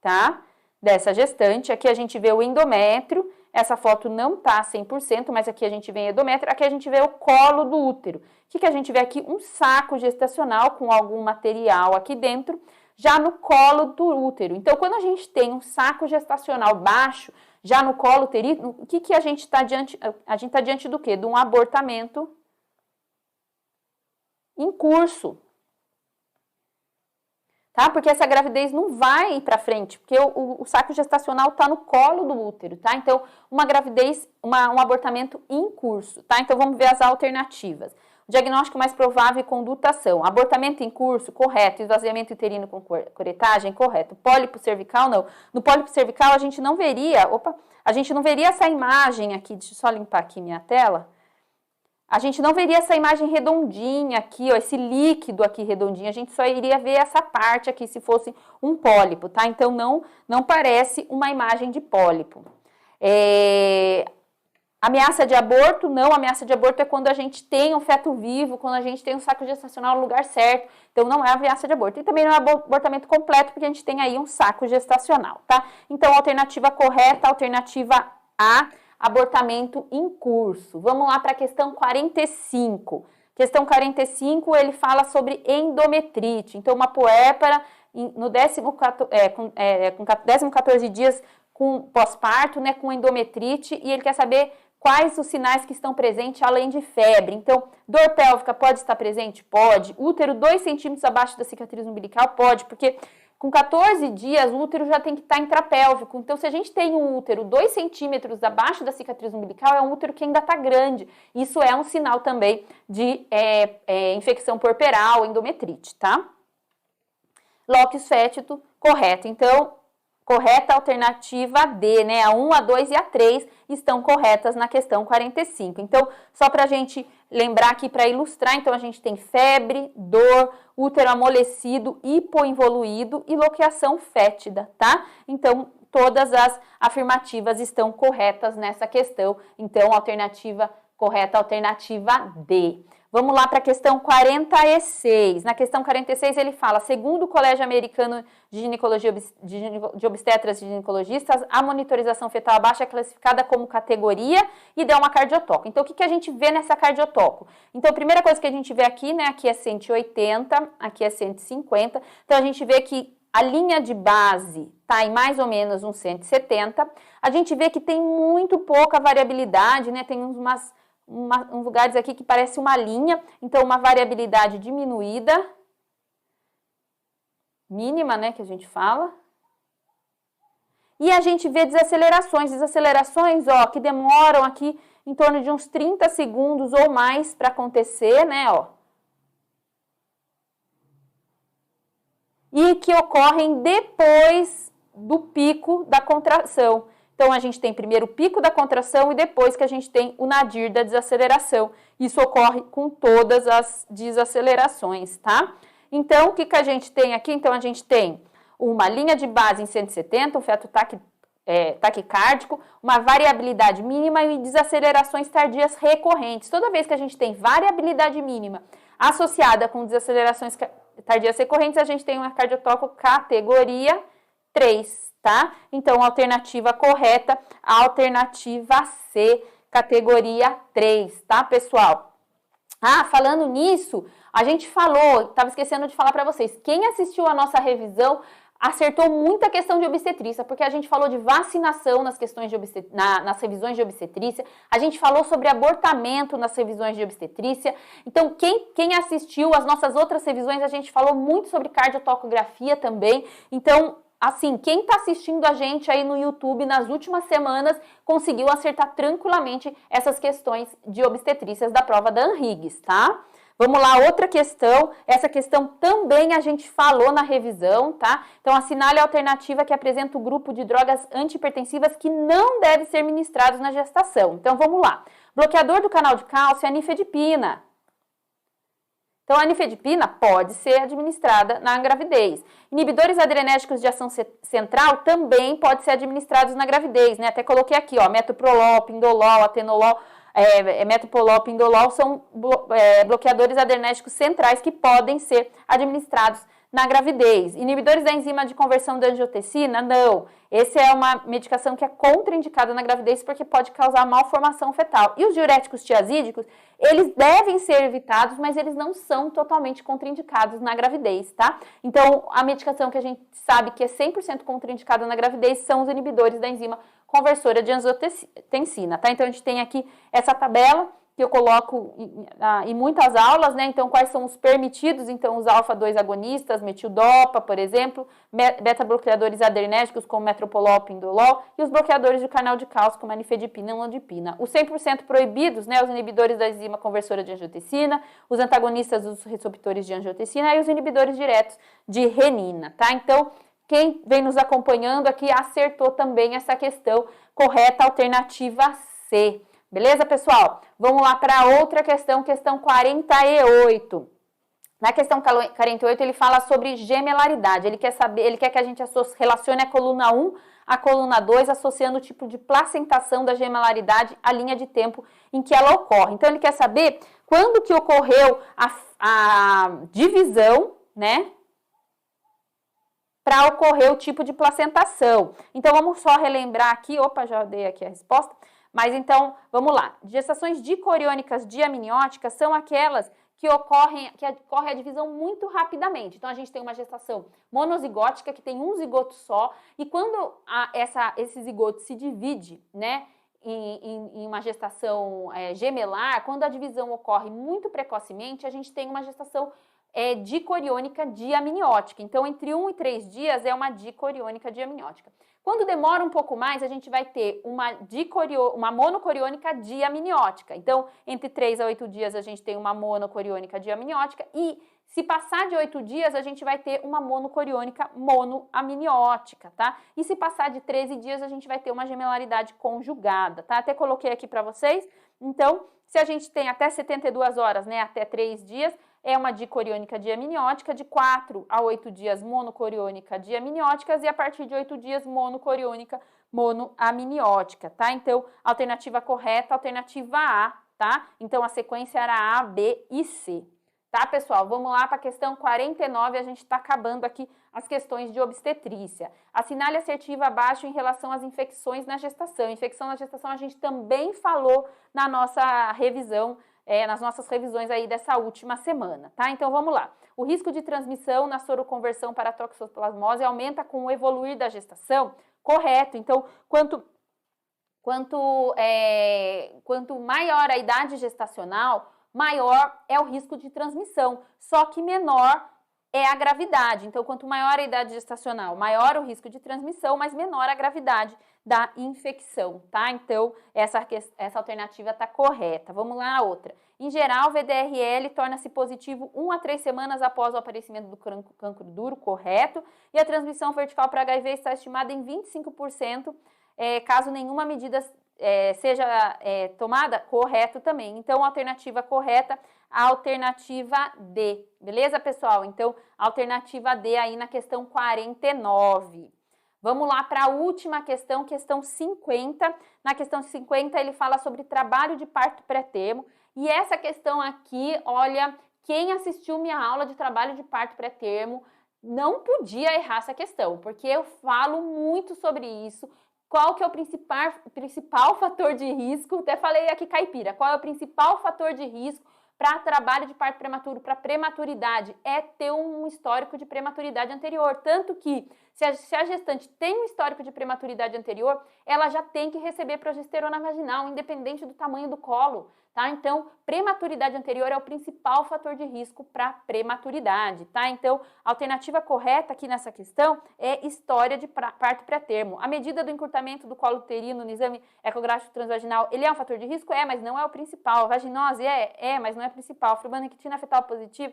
B: tá? Dessa gestante. Aqui a gente vê o endométrio Essa foto não tá 100%, mas aqui a gente vê endométrio, aqui a gente vê o colo do útero. O que a gente vê aqui? Um saco gestacional com algum material aqui dentro, já no colo do útero. Então, quando a gente tem um saco gestacional baixo, já no colo uterino, o que a gente está diante? A gente está diante do quê? De um abortamento em curso. Tá? Porque essa gravidez não vai para frente, porque o saco gestacional está no colo do útero, tá? Então, uma gravidez, um abortamento em curso, tá? Então, vamos ver as alternativas. O diagnóstico mais provável e condução. Abortamento em curso, correto. Esvaziamento uterino com curetagem, correto. Pólipo cervical, não. No pólipo cervical, a gente não veria essa imagem aqui, deixa eu só limpar aqui minha tela. A gente não veria essa imagem redondinha aqui, ó, esse líquido aqui redondinho, a gente só iria ver essa parte aqui se fosse um pólipo, tá? Então, não parece uma imagem de pólipo. Ameaça de aborto, não, ameaça de aborto é quando a gente tem um feto vivo, quando a gente tem um saco gestacional no lugar certo, então não é ameaça de aborto. E também não é abortamento completo, porque a gente tem aí um saco gestacional, tá? Então, alternativa correta, alternativa A, abortamento em curso. Vamos lá para a questão 45. Questão 45, ele fala sobre endometrite. Então, uma puérpera no 14 dias com pós-parto, né, com endometrite, e ele quer saber quais os sinais que estão presentes além de febre. Então, dor pélvica pode estar presente? Pode. Útero 2 centímetros abaixo da cicatriz umbilical? Pode, porque com 14 dias o útero já tem que estar intrapélvico. Então, se a gente tem um útero 2 centímetros abaixo da cicatriz umbilical, é um útero que ainda está grande. Isso é um sinal também de infecção puerperal, endometrite, tá? Locus fétito, correto. Então, correta alternativa D, né? A 1, a 2 e a 3 estão corretas na questão 45. Então, só para a gente lembrar aqui, para ilustrar, então a gente tem febre, dor, útero amolecido, hipoinvoluído e loqueação fétida, tá? Então, todas as afirmativas estão corretas nessa questão. Então, alternativa correta, alternativa D. Vamos lá para a questão 46. Na questão 46 ele fala, segundo o Colégio Americano de Ginecologia de Obstetras e Ginecologistas, a monitorização fetal baixa é classificada como categoria e dá uma cardiotoco. Então, o que a gente vê nessa cardiotoco? Então, a primeira coisa que a gente vê aqui, né, aqui é 180, aqui é 150. Então, a gente vê que a linha de base está em mais ou menos uns 170. A gente vê que tem muito pouca variabilidade, né, tem uns lugares aqui que parece uma linha, então uma variabilidade diminuída, mínima, né, que a gente fala. E a gente vê desacelerações, ó, que demoram aqui em torno de uns 30 segundos ou mais para acontecer, né, ó. E que ocorrem depois do pico da contração. Então, a gente tem primeiro o pico da contração e depois que a gente tem o nadir da desaceleração. Isso ocorre com todas as desacelerações, tá? Então, o que a gente tem aqui? Então, a gente tem uma linha de base em 170, um feto taquicárdico, uma variabilidade mínima e desacelerações tardias recorrentes. Toda vez que a gente tem variabilidade mínima associada com desacelerações tardias recorrentes, a gente tem uma cardiotoco categoria 3. Tá? Então, alternativa correta, a alternativa C, categoria 3, tá, pessoal? Ah, falando nisso, a gente falou, estava esquecendo de falar para vocês, quem assistiu a nossa revisão acertou muita questão de obstetrícia, porque a gente falou de vacinação nas questões de nas revisões de obstetrícia, a gente falou sobre abortamento nas revisões de obstetrícia. Então, quem assistiu as nossas outras revisões, a gente falou muito sobre cardiotocografia também. Então, assim, quem está assistindo a gente aí no YouTube nas últimas semanas conseguiu acertar tranquilamente essas questões de obstetrícias da prova da ANRIGS, tá? Vamos lá, outra questão. Essa questão também a gente falou na revisão, tá? Então, assinale a alternativa que apresenta o grupo de drogas antihipertensivas que não deve ser ministrados na gestação. Então, vamos lá. Bloqueador do canal de cálcio é a nifedipina. Então, a nifedipina pode ser administrada na gravidez. Inibidores adrenérgicos de ação central também podem ser administrados na gravidez, né? Até coloquei aqui, ó, metoprolol, pindolol, atenolol, metoprolol, pindolol são bloqueadores adrenérgicos centrais que podem ser administrados na gravidez. Inibidores da enzima de conversão da angiotensina? Não. Essa é uma medicação que é contraindicada na gravidez porque pode causar malformação fetal. E os diuréticos tiazídicos, eles devem ser evitados, mas eles não são totalmente contraindicados na gravidez, tá? Então, a medicação que a gente sabe que é 100% contraindicada na gravidez são os inibidores da enzima conversora de angiotensina, tá? Então, a gente tem aqui essa tabela que eu coloco em muitas aulas, né? Então, quais são os permitidos? Então, os alfa-2 agonistas, metildopa, por exemplo, beta-bloqueadores adrenérgicos, como metropolol, pindolol, e os bloqueadores de canal de cálcio, como a nifedipina e nalodipina. Os 100% proibidos, né? Os inibidores da enzima conversora de angiotensina, os antagonistas dos receptores de angiotensina e os inibidores diretos de renina, tá? Então, quem vem nos acompanhando aqui acertou também essa questão correta, alternativa C. Beleza, pessoal? Vamos lá para outra questão, questão 48. Na questão 48, ele fala sobre gemelaridade. Ele quer que a gente relacione a coluna 1 à coluna 2, associando o tipo de placentação da gemelaridade à linha de tempo em que ela ocorre. Então, ele quer saber quando que ocorreu a divisão, né? Para ocorrer o tipo de placentação. Então, vamos só relembrar aqui. Opa, já dei aqui a resposta. Mas então, vamos lá. Gestações dicoriônicas diamnióticas são aquelas que ocorre a divisão muito rapidamente. Então, a gente tem uma gestação monozigótica, que tem um zigoto só, e quando esse zigoto se divide, né, em uma gestação gemelar, quando a divisão ocorre muito precocemente, a gente tem uma gestação dicoriônica diamniótica. Então, entre 1 e 3 dias é uma dicoriônica diamniótica. Quando demora um pouco mais, a gente vai ter uma monocoriônica diamniótica. Então, entre 3 a 8 dias, a gente tem uma monocoriônica diamniótica e, se passar de 8 dias, a gente vai ter uma monocoriônica monoamniótica, tá? E se passar de 13 dias, a gente vai ter uma gemelaridade conjugada, tá? Até coloquei aqui para vocês. Então, se a gente tem até 72 horas, né, até 3 dias, é uma dicoriônica diamniótica, de 4 a 8 dias monocoriônica diamnióticas e a partir de 8 dias monocoriônica monoamniótica, tá? Então, alternativa correta, alternativa A, tá? Então, a sequência era A, B e C. Tá, pessoal? Vamos lá para a questão 49, a gente está acabando aqui as questões de obstetrícia. Assinale assertiva abaixo em relação às infecções na gestação. Infecção na gestação a gente também falou na nossa revisão, nas nossas revisões aí dessa última semana, tá? Então, vamos lá. O risco de transmissão na soroconversão para toxoplasmose aumenta com o evoluir da gestação? Correto. Então, quanto maior a idade gestacional, maior é o risco de transmissão, só que menor é a gravidade. Então, quanto maior a idade gestacional, maior o risco de transmissão, mas menor a gravidade da infecção, tá? Então, essa alternativa está correta. Vamos lá a outra. Em geral, o VDRL torna-se positivo 1 a 3 semanas após o aparecimento do cancro duro, correto? E a transmissão vertical para HIV está estimada em 25%, caso nenhuma medida seja tomada, correto também. Então, alternativa correta, a alternativa D. Beleza, pessoal? Então, alternativa D aí na questão 49. Vamos lá para a última questão, questão 50. Na questão 50, ele fala sobre trabalho de parto pré-termo. E essa questão aqui, olha, quem assistiu minha aula de trabalho de parto pré-termo não podia errar essa questão, porque eu falo muito sobre isso. Qual que é o principal fator de risco? Até falei aqui caipira. Qual é o principal fator de risco para trabalho de parto prematuro, para prematuridade? É ter um histórico de prematuridade anterior. Tanto que, se a gestante tem um histórico de prematuridade anterior, ela já tem que receber progesterona vaginal, independente do tamanho do colo, tá? Então, prematuridade anterior é o principal fator de risco para prematuridade, tá? Então, a alternativa correta aqui nessa questão é história de parto pré-termo. A medida do encurtamento do colo uterino no exame ecográfico transvaginal, ele é um fator de risco? Mas não é o principal. A vaginose mas não é o principal. Fibronectina fetal positiva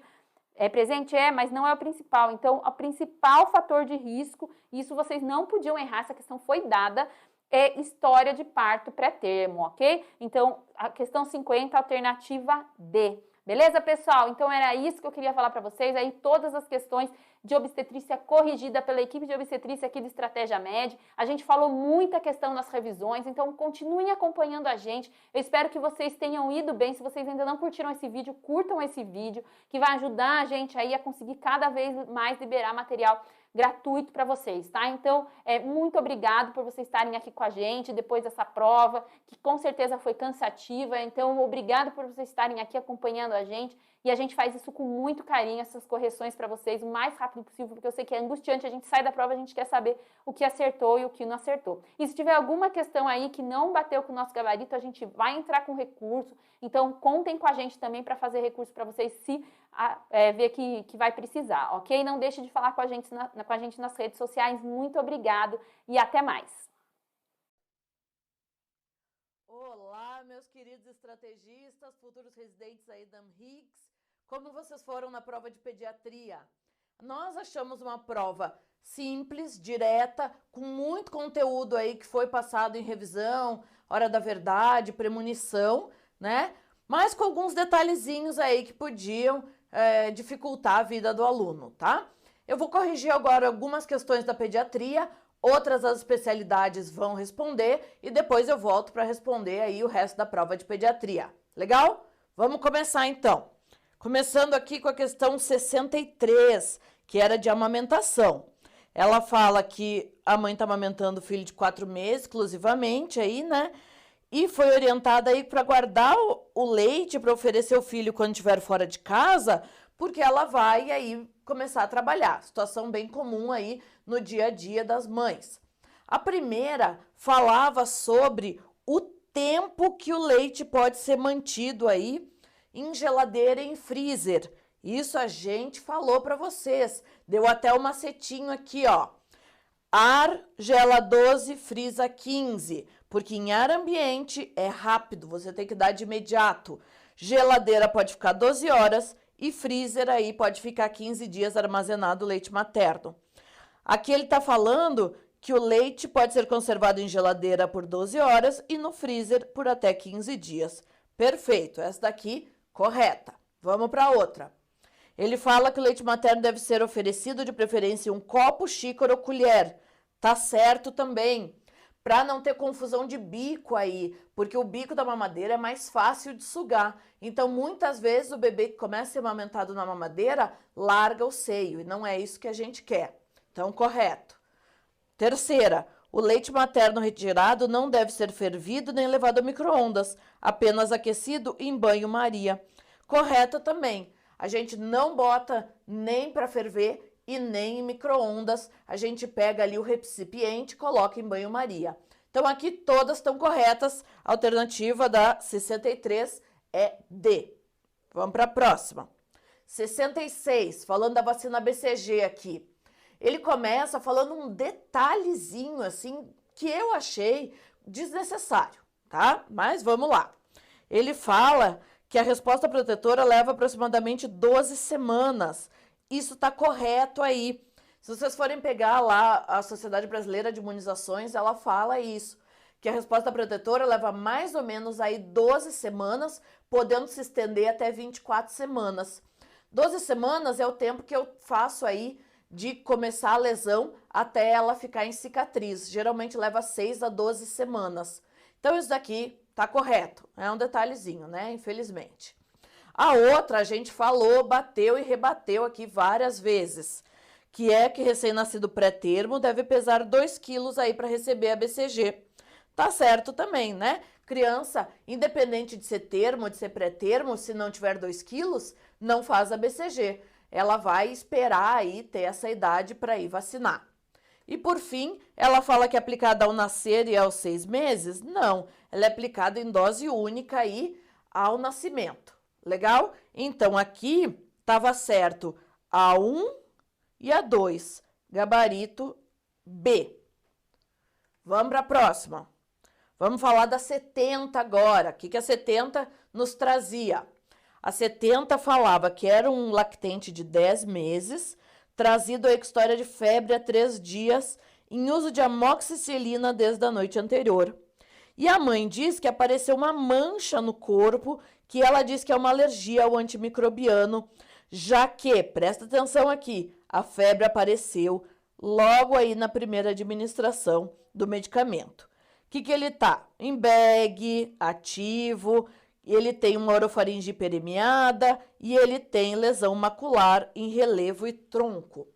B: é presente? Mas não é o principal. Então, o principal fator de risco, isso vocês não podiam errar, essa questão foi dada, é história de parto pré-termo, ok? Então, a questão 50, alternativa D. Beleza, pessoal? Então era isso que eu queria falar para vocês, aí todas as questões de obstetrícia corrigida pela equipe de obstetrícia aqui do Estratégia Med. A gente falou muita questão nas revisões, então continuem acompanhando a gente. Eu espero que vocês tenham ido bem. Se vocês ainda não curtiram esse vídeo, curtam esse vídeo, que vai ajudar a gente aí a conseguir cada vez mais liberar material gratuito para vocês, tá? Então, muito obrigado por vocês estarem aqui com a gente depois dessa prova, que com certeza foi cansativa. Então, obrigado por vocês estarem aqui acompanhando a gente. E a gente faz isso com muito carinho, essas correções para vocês o mais rápido possível, porque eu sei que é angustiante, a gente sai da prova, a gente quer saber o que acertou e o que não acertou. E se tiver alguma questão aí que não bateu com o nosso gabarito, a gente vai entrar com recurso. Então, contem com a gente também para fazer recurso para vocês se ver que vai precisar, ok? Não deixe de falar com a gente nas redes sociais. Muito obrigado e até mais.
C: Olá, meus queridos estrategistas, futuros residentes aí da AmHiggs. Como vocês foram na prova de pediatria? Nós achamos uma prova simples, direta, com muito conteúdo aí que foi passado em revisão, hora da verdade, premonição, né? Mas com alguns detalhezinhos aí que podiam dificultar a vida do aluno, tá? Eu vou corrigir agora algumas questões da pediatria, outras as especialidades vão responder e depois eu volto para responder aí o resto da prova de pediatria. Legal? Vamos começar então. Começando aqui com a questão 63, que era de amamentação. Ela fala que a mãe está amamentando o filho de 4 meses exclusivamente aí, né? E foi orientada aí para guardar o leite para oferecer ao filho quando estiver fora de casa, porque ela vai aí começar a trabalhar. Situação bem comum aí no dia a dia das mães. A primeira falava sobre o tempo que o leite pode ser mantido aí em geladeira e em freezer. Isso a gente falou para vocês. Deu até um macetinho aqui, ó. Ar gela 12, frisa 15. Porque em ar ambiente é rápido, você tem que dar de imediato. Geladeira pode ficar 12 horas e freezer aí pode ficar 15 dias armazenado o leite materno. Aqui ele está falando que o leite pode ser conservado em geladeira por 12 horas e no freezer por até 15 dias. Perfeito, essa daqui correta. Vamos para outra. Ele fala que o leite materno deve ser oferecido de preferência em um copo, xícara ou colher. Tá certo também. Para não ter confusão de bico aí, porque o bico da mamadeira é mais fácil de sugar. Então, muitas vezes, o bebê que começa a ser amamentado na mamadeira larga o seio, e não é isso que a gente quer. Então, correto. Terceira, o leite materno retirado não deve ser fervido nem levado ao micro-ondas, apenas aquecido em banho-maria. Correto também. A gente não bota nem para ferver e nem em micro-ondas. A gente pega ali o recipiente e coloca em banho-maria. Então, aqui todas estão corretas. A alternativa da 63 é D. Vamos para a próxima. 66, falando da vacina BCG aqui. Ele começa falando um detalhezinho, assim, que eu achei desnecessário, tá? Mas vamos lá. Ele fala que a resposta protetora leva aproximadamente 12 semanas. Isso está correto aí. Se vocês forem pegar lá a Sociedade Brasileira de Imunizações, ela fala isso, que a resposta protetora leva mais ou menos aí 12 semanas, podendo se estender até 24 semanas. 12 semanas é o tempo que eu faço aí de começar a lesão até ela ficar em cicatriz. Geralmente leva 6 a 12 semanas. Então isso daqui tá correto. É um detalhezinho, né? Infelizmente. A outra a gente falou, bateu e rebateu aqui várias vezes, que é que recém-nascido pré-termo deve pesar 2 quilos aí para receber a BCG. Tá certo também, né? Criança, independente de ser termo ou de ser pré-termo, se não tiver 2 quilos, não faz a BCG. Ela vai esperar aí ter essa idade para ir vacinar. E por fim, ela fala que é aplicada ao nascer e aos 6 meses? Não, ela é aplicada em dose única aí ao nascimento. Legal? Então, aqui estava certo a 1 e a 2. Gabarito B. Vamos para a próxima. Vamos falar da 70 agora. O que a 70 nos trazia? A 70 falava que era um lactente de 10 meses, trazido a história de febre há 3 dias, em uso de amoxicilina desde a noite anterior. E a mãe diz que apareceu uma mancha no corpo que ela diz que é uma alergia ao antimicrobiano, já que, presta atenção aqui, a febre apareceu logo aí na primeira administração do medicamento. O que ele tá? Em bag, ativo, ele tem uma orofaringe hiperemiada e ele tem lesão macular em relevo e tronco.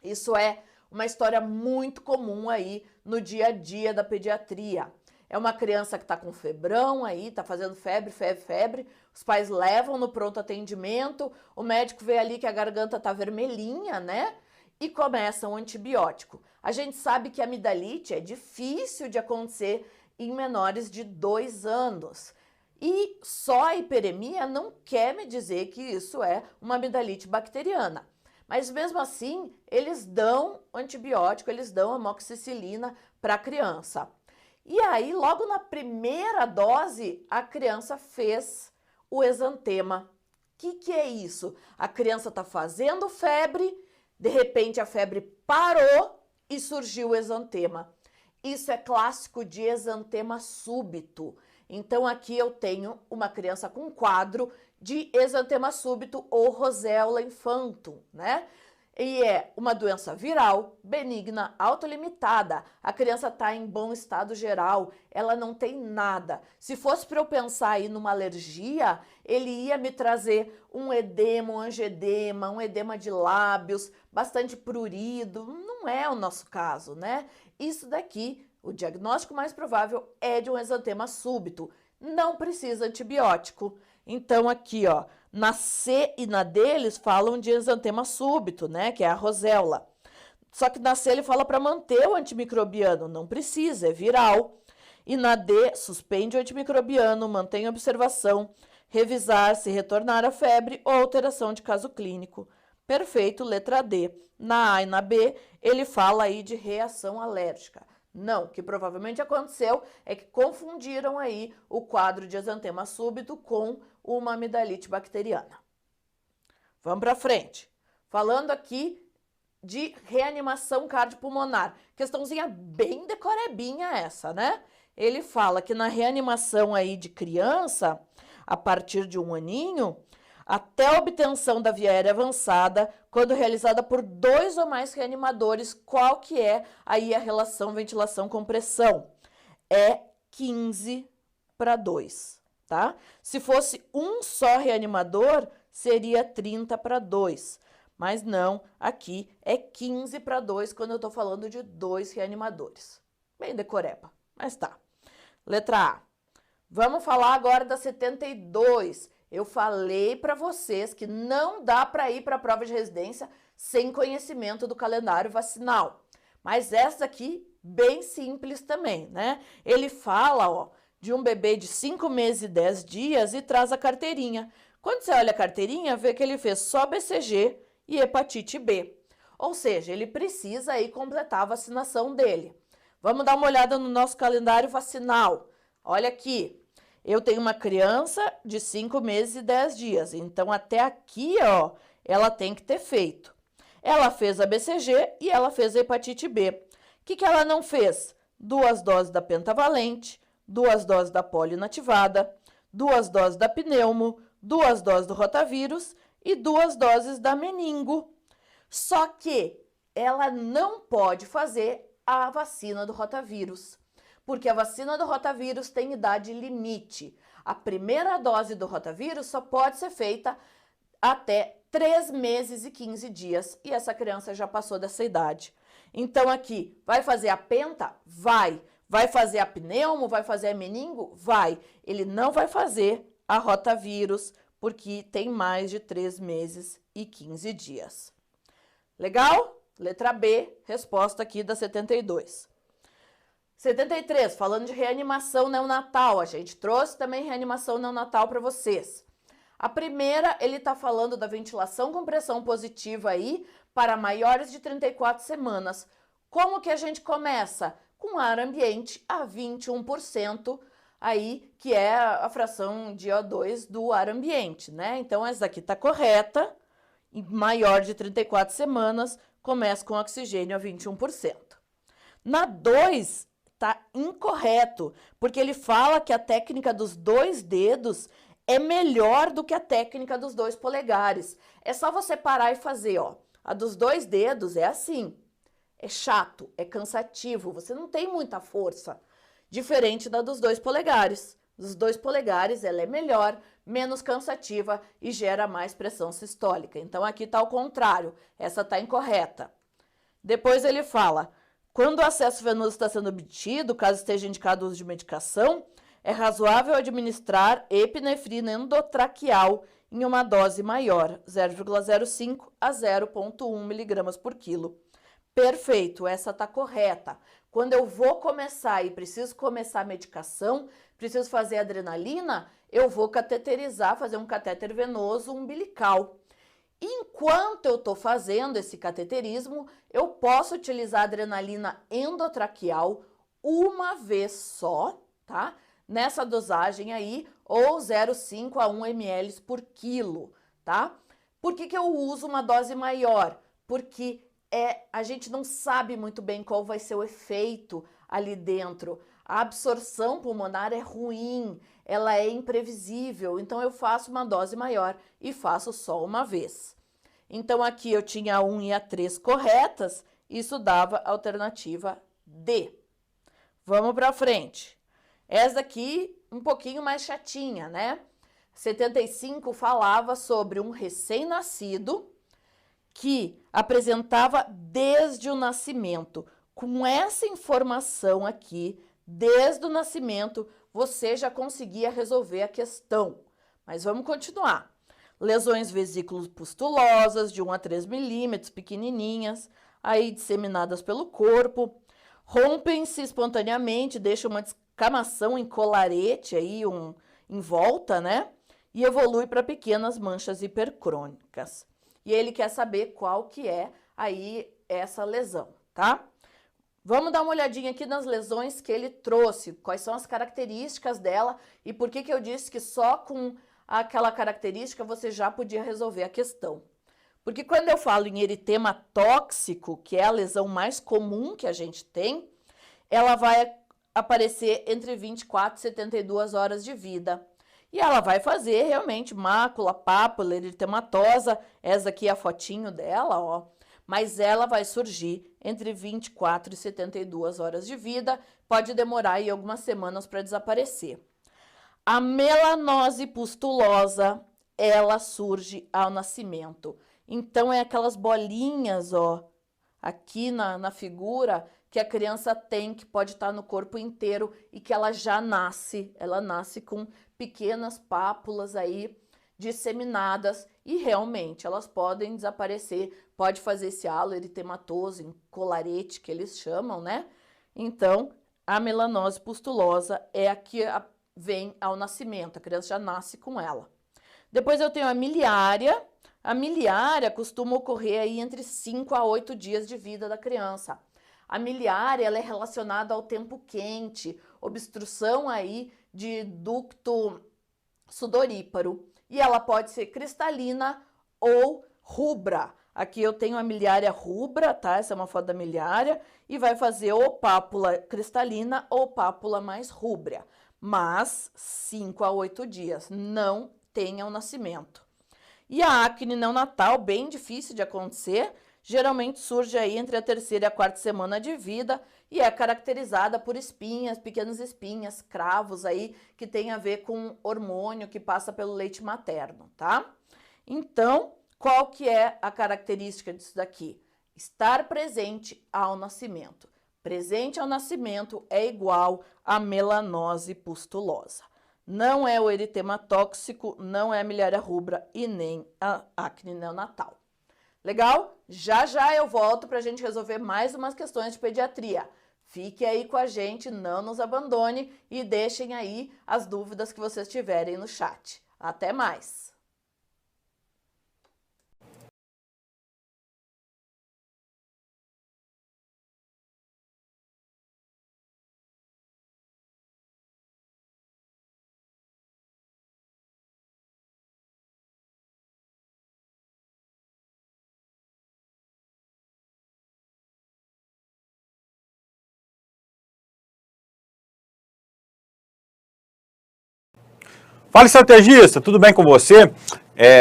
C: Isso é uma história muito comum aí no dia a dia da pediatria. É uma criança que está com febrão aí, está fazendo febre. Os pais levam no pronto atendimento, o médico vê ali que a garganta está vermelhinha, né? E começa um antibiótico. A gente sabe que a amidalite é difícil de acontecer em menores de 2 anos. E só a hiperemia não quer me dizer que isso é uma amidalite bacteriana. Mas mesmo assim, eles dão antibiótico, eles dão amoxicilina para a criança. E aí, logo na primeira dose, a criança fez o exantema. O que é isso? A criança está fazendo febre, de repente a febre parou e surgiu o exantema. Isso é clássico de exantema súbito. Então, aqui eu tenho uma criança com quadro de exantema súbito ou roséola infantum, né? E é uma doença viral, benigna, autolimitada. A criança está em bom estado geral, ela não tem nada. Se fosse para eu pensar aí numa alergia, ele ia me trazer um edema, um angedema, um edema de lábios, bastante prurido. Não é o nosso caso, né? Isso daqui, o diagnóstico mais provável é de um exantema súbito. Não precisa antibiótico. Então, aqui, ó, na C e na D eles falam de exantema súbito, né, que é a roséola. Só que na C ele fala para manter o antimicrobiano, não precisa, é viral. E na D, suspende o antimicrobiano, mantém a observação, revisar se retornar a febre ou alteração de caso clínico. Perfeito, letra D. Na A e na B, ele fala aí de reação alérgica. Não, o que provavelmente aconteceu é que confundiram aí o quadro de exantema súbito com uma amidalite bacteriana. Vamos para frente. Falando aqui de reanimação cardiopulmonar. Questãozinha bem decorebinha essa, né? Ele fala que na reanimação aí de criança, a partir de 1 aninho, até a obtenção da via aérea avançada, quando realizada por 2 ou mais reanimadores, qual que é aí a relação ventilação-compressão? É 15:2, tá? Se fosse um só reanimador, seria 30:2, mas não, aqui é 15:2 quando eu estou falando de 2 reanimadores. Bem decoreba, mas tá. Letra A. Vamos falar agora da 72. Eu falei para vocês que não dá para ir para a prova de residência sem conhecimento do calendário vacinal. Mas essa aqui, bem simples também, né? Ele fala, ó, de um bebê de 5 meses e 10 dias e traz a carteirinha. Quando você olha a carteirinha, vê que ele fez só BCG e hepatite B. Ou seja, ele precisa aí completar a vacinação dele. Vamos dar uma olhada no nosso calendário vacinal. Olha aqui. Eu tenho uma criança de 5 meses e 10 dias, então até aqui, ó, ela tem que ter feito. Ela fez a BCG e ela fez a hepatite B. O que ela não fez? 2 doses da pentavalente, 2 doses da polioinativada, 2 doses da pneumo, 2 doses do rotavírus e 2 doses da meningo. Só que ela não pode fazer a vacina do rotavírus, porque a vacina do rotavírus tem idade limite. A primeira dose do rotavírus só pode ser feita até 3 meses e 15 dias, e essa criança já passou dessa idade. Então aqui, vai fazer a penta? Vai. Vai fazer a pneumo? Vai fazer a meningo? Vai. Ele não vai fazer a rotavírus, porque tem mais de 3 meses e 15 dias. Legal? Letra B, resposta aqui da 72. 73, falando de reanimação neonatal, a gente trouxe também reanimação neonatal para vocês. A primeira, ele está falando da ventilação com pressão positiva aí para maiores de 34 semanas. Como que a gente começa? Com ar ambiente a 21% aí, que é a fração de O2 do ar ambiente, né? Então, essa daqui está correta, e maior de 34 semanas, começa com oxigênio a 21%. Na 2, tá incorreto, porque ele fala que a técnica dos 2 dedos é melhor do que a técnica dos 2 polegares. É só você parar e fazer, ó. A dos 2 dedos é assim. É chato, é cansativo, você não tem muita força. Diferente da dos 2 polegares. Dos 2 polegares, ela é melhor, menos cansativa e gera mais pressão sistólica. Então, aqui está o contrário. Essa está incorreta. Depois ele fala, quando o acesso venoso está sendo obtido, caso esteja indicado o uso de medicação, é razoável administrar epinefrina endotraqueal em uma dose maior, 0,05 a 0,1 miligramas por quilo. Perfeito, essa está correta. Quando eu vou começar e preciso começar a medicação, preciso fazer adrenalina, eu vou cateterizar, fazer um catéter venoso umbilical. Enquanto eu estou fazendo esse cateterismo, eu posso utilizar adrenalina endotraqueal uma vez só, tá? Nessa dosagem aí, ou 0,5 a 1 ml por quilo, tá? Por que eu uso uma dose maior? Porque a gente não sabe muito bem qual vai ser o efeito ali dentro. A absorção pulmonar é ruim, ela é imprevisível, então eu faço uma dose maior e faço só uma vez. Então aqui eu tinha a 1 e a 3 corretas, isso dava a alternativa D. Vamos para frente. Essa aqui um pouquinho mais chatinha, né? 75 falava sobre um recém-nascido que apresentava desde o nascimento. Com essa informação aqui, desde o nascimento, você já conseguia resolver a questão. Mas vamos continuar. Lesões vesículo-pustulosas de 1 a 3 milímetros, pequenininhas, aí disseminadas pelo corpo, rompem-se espontaneamente, deixam uma descamação em colarete aí, em volta, né? E evolui para pequenas manchas hipercrônicas. E ele quer saber qual que é aí essa lesão, tá? Vamos dar uma olhadinha aqui nas lesões que ele trouxe, quais são as características dela e por que eu disse que só com aquela característica você já podia resolver a questão. Porque quando eu falo em eritema tóxico, que é a lesão mais comum que a gente tem, ela vai aparecer entre 24 e 72 horas de vida. E ela vai fazer realmente mácula, pápula, eritematosa, essa aqui é a fotinho dela, ó. Mas ela vai surgir entre 24 e 72 horas de vida, pode demorar aí algumas semanas para desaparecer. A melanose pustulosa, ela surge ao nascimento. Então, é aquelas bolinhas, ó, aqui na figura, que a criança tem, que pode estar no corpo inteiro e que ela já nasce. Ela nasce com pequenas pápulas aí disseminadas e realmente elas podem desaparecer. Pode fazer esse halo eritematoso em colarete, que eles chamam, né? Então, a melanose pustulosa é a que vem ao nascimento, a criança já nasce com ela. Depois eu tenho a miliária. A miliária costuma ocorrer aí entre 5 a 8 dias de vida da criança. A miliária ela é relacionada ao tempo quente, obstrução aí de ducto sudoríparo. E ela pode ser cristalina ou rubra. Aqui eu tenho a miliária rubra, tá? Essa é uma foto da miliária. E vai fazer ou pápula cristalina ou pápula mais rúbrea. Mas 5 a 8 dias, não tem ao nascimento. E a acne neonatal, bem difícil de acontecer, geralmente surge aí entre a 3ª e a 4ª semana de vida e é caracterizada por espinhas, pequenas espinhas, cravos aí, que tem a ver com hormônio que passa pelo leite materno, tá? Então, qual que é a característica disso daqui? Estar presente ao nascimento. Presente ao nascimento é igual a melanose pustulosa. Não é o eritema tóxico, não é a miliária rubra e nem a acne neonatal. Legal? Já já eu volto para a gente resolver mais umas questões de pediatria. Fique aí com a gente, não nos abandone e deixem aí as dúvidas que vocês tiverem no chat. Até mais!
D: Fala, estrategista, tudo bem com você?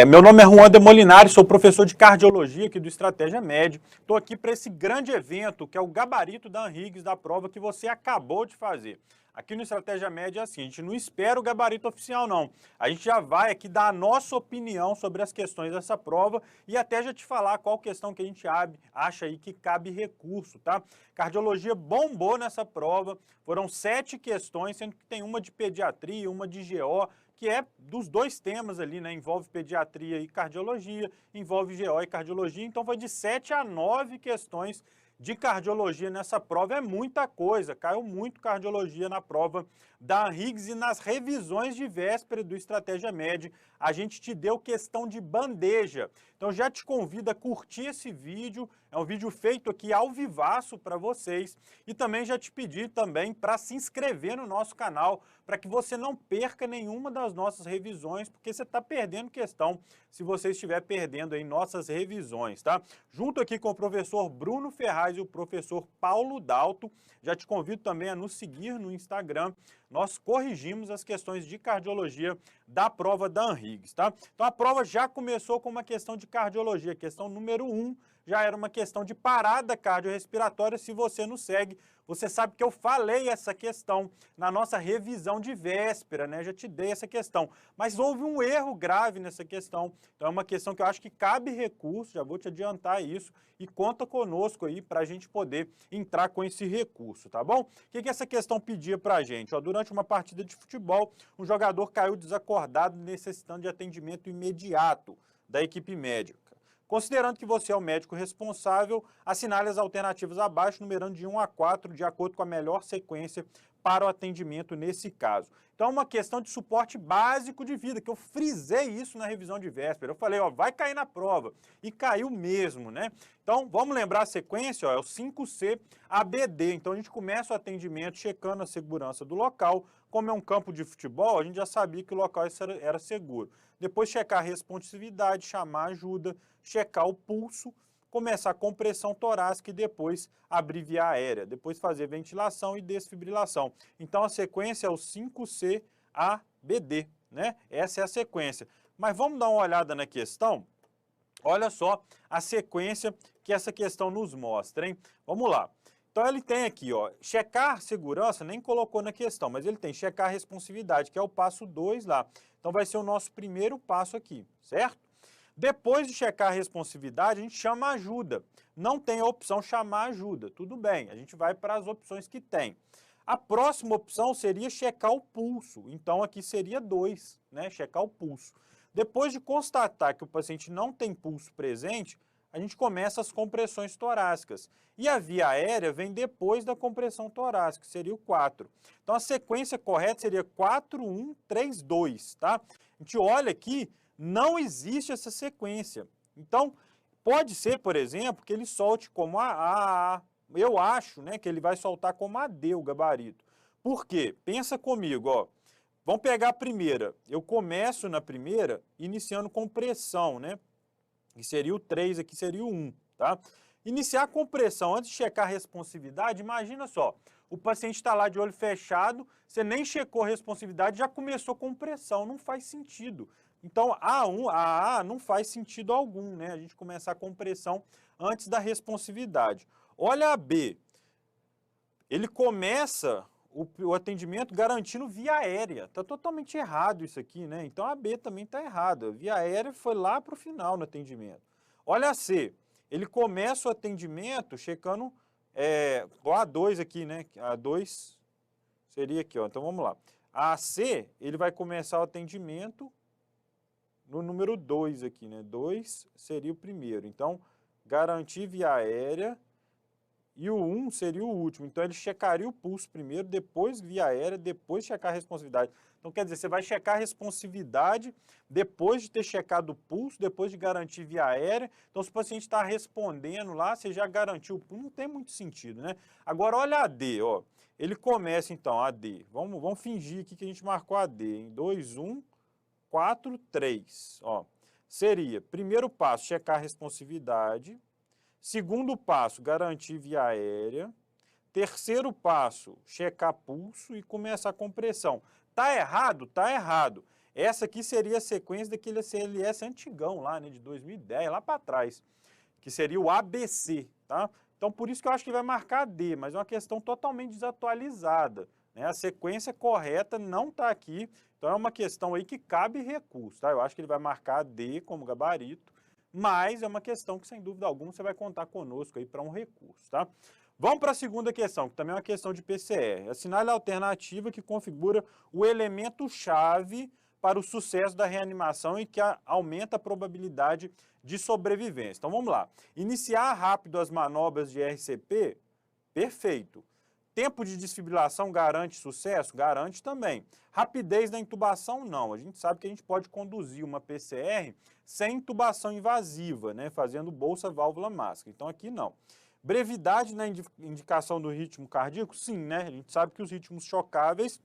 D: Meu nome é Juan de Molinari, sou professor de cardiologia aqui do Estratégia Med. Estou aqui para esse grande evento, que é o gabarito da Anhiggs da prova que você acabou de fazer. Aqui no Estratégia Med é assim, a gente não espera o gabarito oficial não. A gente já vai aqui dar a nossa opinião sobre as questões dessa prova e até já te falar qual questão que a gente acha aí que cabe recurso, tá? Cardiologia bombou nessa prova, foram 7 questões, sendo que tem uma de pediatria, uma de GO, que é dos dois temas ali, né? Envolve pediatria e cardiologia, envolve GO e cardiologia, então foi de 7 a 9 questões de cardiologia nessa prova, é muita coisa, caiu muito cardiologia na prova da Anhiggs e nas revisões de véspera do Estratégia Med, a gente te deu questão de bandeja. Então já te convido a curtir esse vídeo, é um vídeo feito aqui ao vivaço para vocês e também já te pedi também para se inscrever no nosso canal, para que você não perca nenhuma das nossas revisões, porque você está perdendo questão se você estiver perdendo aí nossas revisões, tá? Junto aqui com o professor Bruno Ferraz e o professor Paulo Dalto, já te convido também a nos seguir no Instagram. Nós corrigimos as questões de cardiologia da prova da Anhiggs, tá? Então a prova já começou com uma questão de cardiologia, questão número 1, já era uma questão de parada cardiorrespiratória. Se você nos segue, você sabe que eu falei essa questão na nossa revisão de véspera, né? Já te dei essa questão, mas houve um erro grave nessa questão, então é uma questão que eu acho que cabe recurso, já vou te adiantar isso, e conta conosco aí para a gente poder entrar com esse recurso, tá bom? O que essa questão pedia para a gente? Ó, durante uma partida de futebol, um jogador caiu desacordado, necessitando de atendimento imediato da equipe médica. Considerando que você é o médico responsável, assinale as alternativas abaixo, numerando de 1 a 4, de acordo com a melhor sequência para o atendimento nesse caso. Então, é uma questão de suporte básico de vida, que eu frisei isso na revisão de véspera. Eu falei, ó, vai cair na prova. E caiu mesmo, né? Então, vamos lembrar a sequência, ó, é o 5C ABD. Então, a gente começa o atendimento checando a segurança do local. Como é um campo de futebol, a gente já sabia que o local era seguro. Depois, checar a responsividade, chamar ajuda, checar o pulso, começar a compressão torácica e depois abrir via aérea, depois fazer ventilação e desfibrilação. Então a sequência é o 5C-ABD, né? Essa é a sequência. Mas vamos dar uma olhada na questão? Olha só a sequência que essa questão nos mostra, hein? Vamos lá. Então ele tem aqui, ó, checar segurança, nem colocou na questão, mas ele tem checar responsividade, que é o passo 2 lá. Então vai ser o nosso primeiro passo aqui, certo? Depois de checar a responsividade, a gente chama ajuda. Não tem a opção chamar ajuda, tudo bem, a gente vai para as opções que tem. A próxima opção seria checar o pulso, então aqui seria 2, né, checar o pulso. Depois de constatar que o paciente não tem pulso presente, a gente começa as compressões torácicas. E a via aérea vem depois da compressão torácica, seria o 4. Então a sequência correta seria 4, 1, 3, 2, tá? A gente olha aqui, não existe essa sequência. Então, pode ser, por exemplo, que ele solte como A. Eu acho, né, que ele vai soltar como AD o gabarito. Por quê? Pensa comigo, ó. Vamos pegar a primeira. Eu começo na primeira iniciando compressão, né? Que seria o 3, aqui seria o 1, tá? Iniciar a compressão antes de checar a responsividade, imagina só. O paciente está lá de olho fechado, você nem checou a responsividade, já começou compressão, não faz sentido. Então, a A não faz sentido algum, né? A gente começar a compressão antes da responsividade. Olha a B. Ele começa o atendimento garantindo via aérea. Está totalmente errado isso aqui, né? Então, a B também está errada. Via aérea foi lá para o final no atendimento. Olha a C. Ele começa o atendimento checando o A2 aqui, né? A2 seria aqui, ó. Então, vamos lá. A C, ele vai começar o atendimento no número 2 aqui, né? 2 seria o primeiro. Então, garantir via aérea e o 1 seria o último. Então, ele checaria o pulso primeiro, depois via aérea, depois checar a responsividade. Então, quer dizer, você vai checar a responsividade depois de ter checado o pulso, depois de garantir via aérea. Então, se o paciente está respondendo lá, você já garantiu o pulso, não tem muito sentido, né? Agora, olha a D, ó. Ele começa, então, a D. Vamos fingir aqui que a gente marcou a D, em 2, 1... 4, 3, ó, seria, primeiro passo, checar a responsividade, segundo passo, garantir via aérea, terceiro passo, checar pulso e começar a compressão. Tá errado? Tá errado. Essa aqui seria a sequência daquele CLS antigão lá, né, de 2010, lá para trás, que seria o ABC, tá? Então, por isso que eu acho que vai marcar D, mas é uma questão totalmente desatualizada, né? A sequência correta não está aqui, então é uma questão aí que cabe recurso, tá? Eu acho que ele vai marcar D como gabarito, mas é uma questão que, sem dúvida alguma, você vai contar conosco aí para um recurso, tá? Vamos para a segunda questão, que também é uma questão de PCR. Assinale a alternativa que configura o elemento-chave para o sucesso da reanimação e que aumenta a probabilidade de sobrevivência. Então, vamos lá. Iniciar rápido as manobras de RCP? Perfeito. Tempo de desfibrilação garante sucesso? Garante também. Rapidez da intubação? Não. A gente sabe que a gente pode conduzir uma PCR sem intubação invasiva, né? Fazendo bolsa, válvula, máscara. Então, aqui não. Brevidade na indicação do ritmo cardíaco? Sim, né? A gente sabe que os ritmos chocáveis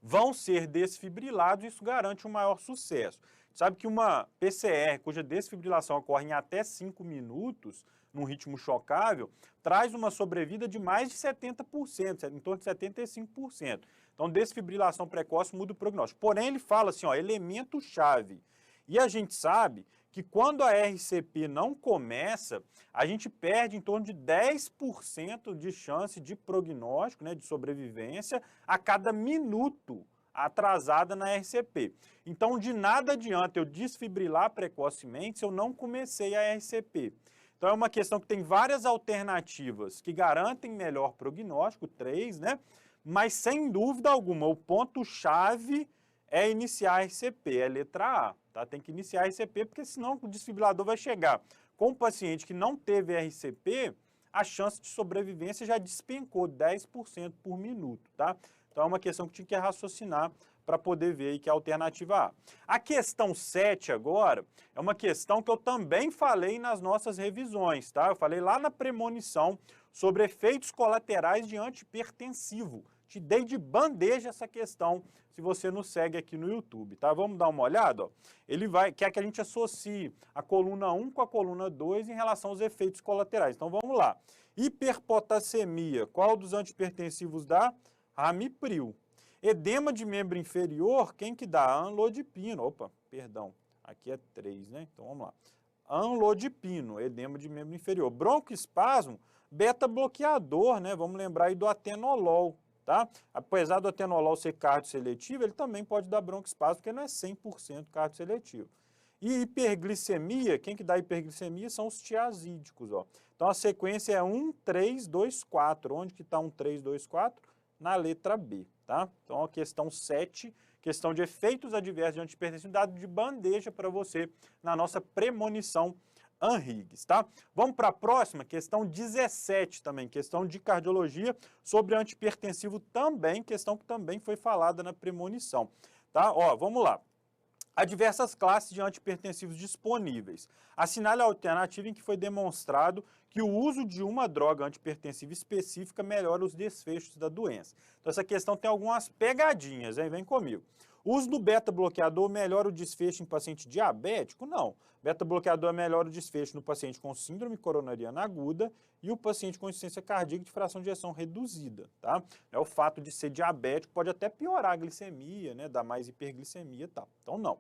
D: vão ser desfibrilados, isso garante um maior sucesso. Sabe que uma PCR cuja desfibrilação ocorre em até 5 minutos, num ritmo chocável, traz uma sobrevida de mais de 70%, em torno de 75%. Então, desfibrilação precoce muda o prognóstico. Porém, ele fala assim, ó, elemento-chave. E a gente sabe que quando a RCP não começa, a gente perde em torno de 10% de chance de prognóstico, né, de sobrevivência, a cada minuto atrasada na RCP. Então, de nada adianta eu desfibrilar precocemente se eu não comecei a RCP. Então, é uma questão que tem várias alternativas que garantem melhor prognóstico, 3, né? Mas, sem dúvida alguma, o ponto-chave é iniciar a RCP, é letra A, tá? Tem que iniciar a RCP, porque senão o desfibrilador vai chegar com o paciente que não teve RCP, a chance de sobrevivência já despencou 10% por minuto, tá? Então é uma questão que tinha que raciocinar para poder ver aí que é a alternativa A. A questão 7 agora é uma questão que eu também falei nas nossas revisões, tá? Eu falei lá na premonição sobre efeitos colaterais de antihipertensivo. Te dei de bandeja essa questão, se você nos segue aqui no YouTube, tá? Vamos dar uma olhada, ó. Ele quer que a gente associe a coluna 1 com a coluna 2 em relação aos efeitos colaterais. Então vamos lá. Hiperpotassemia, qual dos antihipertensivos dá? Ramipril. Edema de membro inferior, quem que dá? Amlodipino. Opa, perdão, aqui é 3, né? Então vamos lá. Amlodipino, edema de membro inferior. Broncoespasmo, beta-bloqueador, né? Vamos lembrar aí do atenolol. Tá? Apesar do atenolol ser cardioseletivo, ele também pode dar broncoespasmo, porque não é 100% cardioseletivo. E hiperglicemia, quem que dá hiperglicemia são os tiazídicos, ó. Então a sequência é 1, 3, 2, 4. Onde que está 1, 3, 2, 4? Na letra B, tá? Então a questão 7, questão de efeitos adversos de antihipertensão, dado de bandeja para você na nossa premonição Anhiggs, tá? Vamos para a próxima, questão 17 também, questão de cardiologia sobre antihipertensivo também, questão que também foi falada na premonição, tá? Ó, vamos lá. Há diversas classes de antihipertensivos disponíveis. Assinale a alternativa em que foi demonstrado que o uso de uma droga antihipertensiva específica melhora os desfechos da doença. Então essa questão tem algumas pegadinhas, hein? Vem comigo. O uso do beta-bloqueador melhora o desfecho em paciente diabético? Não. Beta-bloqueador melhora o desfecho no paciente com síndrome coronariana aguda e o paciente com insuficiência cardíaca de fração de ejeção reduzida, tá? O fato de ser diabético pode até piorar a glicemia, né? Dar mais hiperglicemia e tal. Então, não.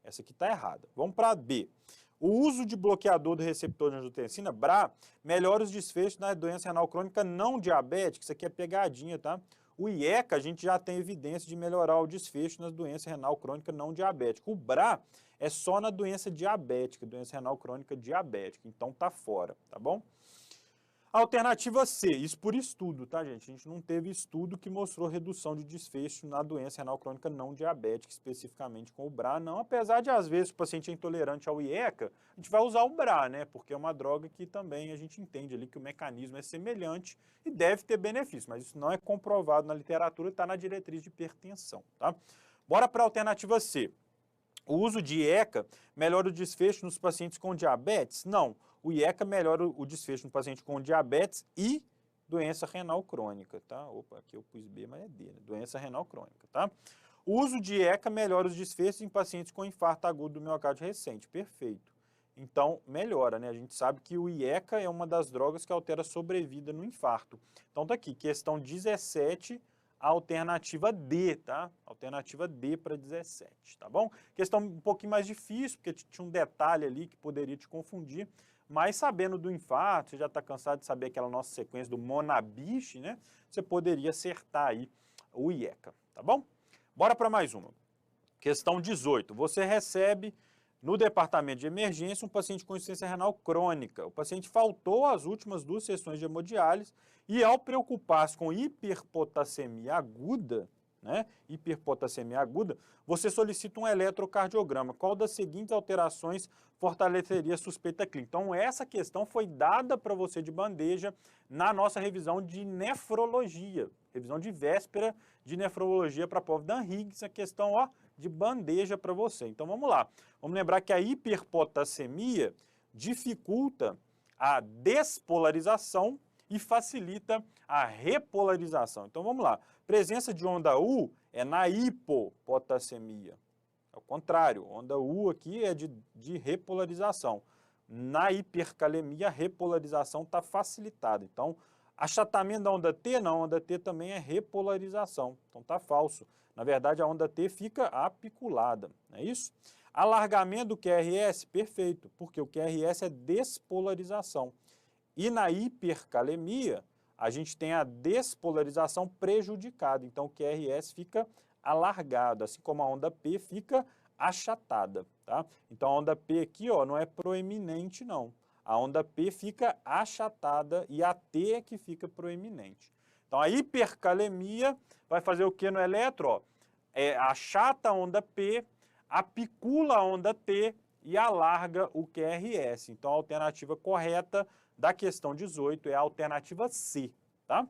D: Essa aqui está errada. Vamos para B. O uso de bloqueador do receptor de angiotensina, BRA, melhora os desfechos na doença renal crônica não diabética. Isso aqui é pegadinha, tá? O IECA, a gente já tem evidência de melhorar o desfecho nas doenças renal crônica não diabética. O BRA é só na doença diabética, doença renal crônica diabética. Então tá fora, tá bom? Alternativa C, isso por estudo, tá, gente? A gente não teve estudo que mostrou redução de desfecho na doença renal crônica não diabética, especificamente com o BRA, não. Apesar de, às vezes, o paciente é intolerante ao IECA, a gente vai usar o BRA, né? Porque é uma droga que também a gente entende ali que o mecanismo é semelhante e deve ter benefício, mas isso não é comprovado na literatura, está na diretriz de hipertensão, tá? Bora para a alternativa C. O uso de IECA melhora o desfecho nos pacientes com diabetes? Não. O IECA melhora o desfecho no paciente com diabetes e doença renal crônica, tá? Opa, aqui eu pus B, mas é D, né? Doença renal crônica, tá? O uso de IECA melhora os desfechos em pacientes com infarto agudo do miocárdio recente, perfeito. Então, melhora, né? A gente sabe que o IECA é uma das drogas que altera a sobrevida no infarto. Então, tá aqui, questão 17, a alternativa D, tá? Alternativa D para 17, tá bom? Questão um pouquinho mais difícil, porque tinha um detalhe ali que poderia te confundir, mas sabendo do infarto, você já está cansado de saber aquela nossa sequência do Monabiche, né? Você poderia acertar aí o IECA, tá bom? Bora para mais uma. Questão 18. Você recebe no departamento de emergência um paciente com insuficiência renal crônica. O paciente faltou às últimas 2 sessões de hemodiálise e, ao preocupar-se com hiperpotassemia aguda, né, você solicita um eletrocardiograma. Qual das seguintes alterações fortaleceria a suspeita clínica? Então, essa questão foi dada para você de bandeja na nossa revisão de nefrologia, revisão de véspera de nefrologia para a prova da Higgs, a questão, ó, de bandeja para você. Então, vamos lá. Vamos lembrar que a hiperpotassemia dificulta a despolarização e facilita a repolarização. Então, vamos lá. Presença de onda U é na hipopotassemia. É o contrário. Onda U aqui é de repolarização. Na hipercalemia, a repolarização está facilitada. Então, achatamento da onda T, não. A onda T também é repolarização. Então, está falso. Na verdade, a onda T fica apiculada. Não é isso? Alargamento do QRS, perfeito. Porque o QRS é despolarização. E na hipercalemia, a gente tem a despolarização prejudicada. Então, o QRS fica alargado, assim como a onda P fica achatada, tá? Então, a onda P aqui, ó, não é proeminente, não. A onda P fica achatada e a T é que fica proeminente. Então, a hipercalemia vai fazer o que no eletro? Ó? Achata a onda P, apicula a onda T e alarga o QRS. Então, a alternativa correta da questão 18 é a alternativa C, tá?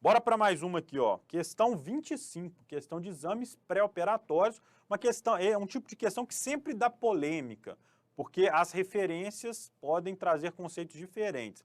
D: Bora para mais uma aqui, ó. Questão 25, questão de exames pré-operatórios. Uma questão, é um tipo de questão que sempre dá polêmica, porque as referências podem trazer conceitos diferentes.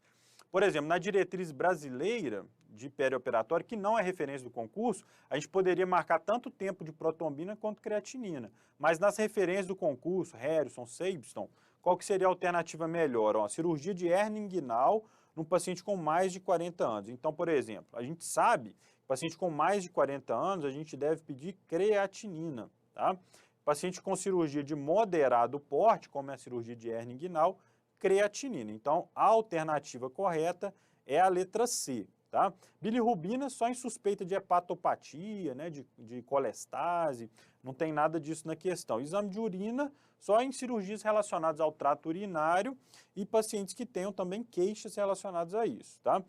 D: Por exemplo, na diretriz brasileira de perioperatório, que não é referência do concurso, a gente poderia marcar tanto tempo de protrombina quanto creatinina. Mas nas referências do concurso, Harrison, Sabiston, qual que seria a alternativa melhor? Ó, cirurgia de hérnia inguinal num paciente com mais de 40 anos. Então, por exemplo, a gente sabe que paciente com mais de 40 anos, a gente deve pedir creatinina, tá? Paciente com cirurgia de moderado porte, como é a cirurgia de hérnia inguinal, creatinina. Então, a alternativa correta é a letra C, tá? Bilirrubina só em suspeita de hepatopatia, né, de colestase, não tem nada disso na questão. Exame de urina só em cirurgias relacionadas ao trato urinário e pacientes que tenham também queixas relacionadas a isso, tá?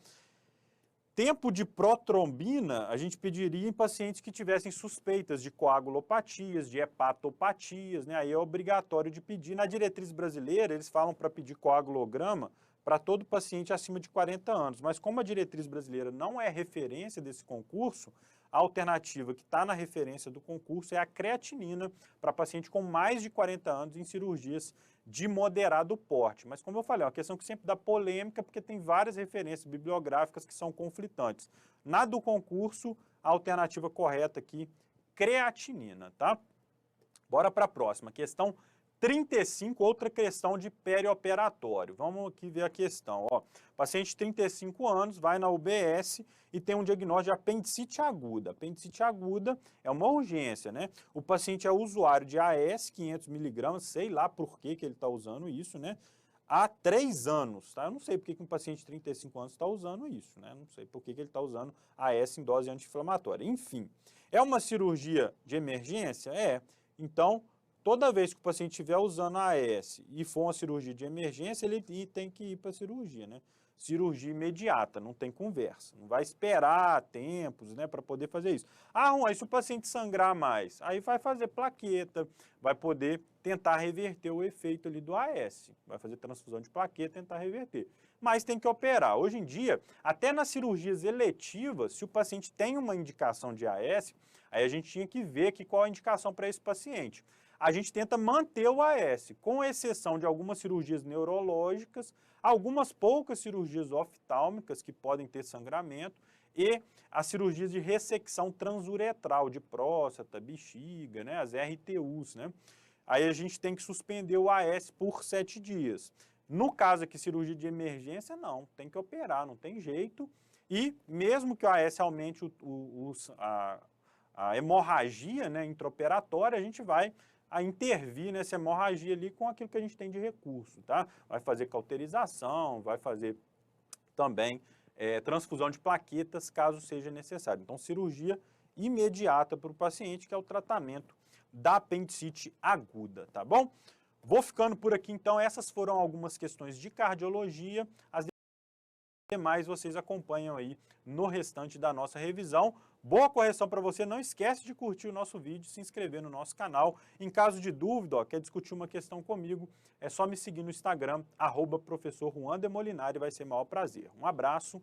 D: Tempo de protrombina, a gente pediria em pacientes que tivessem suspeitas de coagulopatias, de hepatopatias, né? Aí é obrigatório de pedir. Na diretriz brasileira, eles falam para pedir coagulograma para todo paciente acima de 40 anos. Mas como a diretriz brasileira não é referência desse concurso, a alternativa que está na referência do concurso é a creatinina para paciente com mais de 40 anos em cirurgias de moderado porte. Mas como eu falei, é uma questão que sempre dá polêmica porque tem várias referências bibliográficas que são conflitantes. Na do concurso, a alternativa correta aqui, creatinina, tá? Bora para a próxima, questão 35, outra questão de perioperatório. Vamos aqui ver a questão. Ó, paciente de 35 anos vai na UBS e tem um diagnóstico de apendicite aguda. Apendicite aguda é uma urgência, né? O paciente é usuário de AS 500 mg, sei lá por que ele está usando isso, né? Há 3 anos, tá? Eu não sei por que um paciente de 35 anos está usando isso, né? Não sei por que ele está usando AS em dose anti-inflamatória. Enfim, é uma cirurgia de emergência? É. Então, toda vez que o paciente estiver usando a AS e for uma cirurgia de emergência, ele tem que ir para a cirurgia, né? Cirurgia imediata, não tem conversa. Não vai esperar tempos, né, para poder fazer isso. Ah, Juan, e se o paciente sangrar mais? Aí vai fazer plaqueta, vai poder tentar reverter o efeito ali do AS. Vai fazer transfusão de plaqueta e tentar reverter. Mas tem que operar. Hoje em dia, até nas cirurgias eletivas, se o paciente tem uma indicação de AS, aí a gente tinha que ver aqui qual a indicação para esse paciente. A gente tenta manter o AS, com exceção de algumas cirurgias neurológicas, algumas poucas cirurgias oftálmicas que podem ter sangramento e as cirurgias de ressecção transuretral de próstata, bexiga, né, as RTUs, né? Aí a gente tem que suspender o AS por 7 dias. No caso aqui, cirurgia de emergência, não, tem que operar, não tem jeito. E mesmo que o AS aumente a hemorragia, né, intraoperatória, a gente vai intervir nessa hemorragia ali com aquilo que a gente tem de recurso, tá? Vai fazer cauterização, vai fazer também transfusão de plaquetas, caso seja necessário. Então, cirurgia imediata para o paciente, que é o tratamento da apendicite aguda, tá bom? Vou ficando por aqui, então. Essas foram algumas questões de cardiologia. As demais vocês acompanham aí no restante da nossa revisão. Boa correção para você. Não esquece de curtir o nosso vídeo, se inscrever no nosso canal. Em caso de dúvida, ó, quer discutir uma questão comigo, é só me seguir no Instagram, @professor Juan de Molinari, vai ser o maior prazer. Um abraço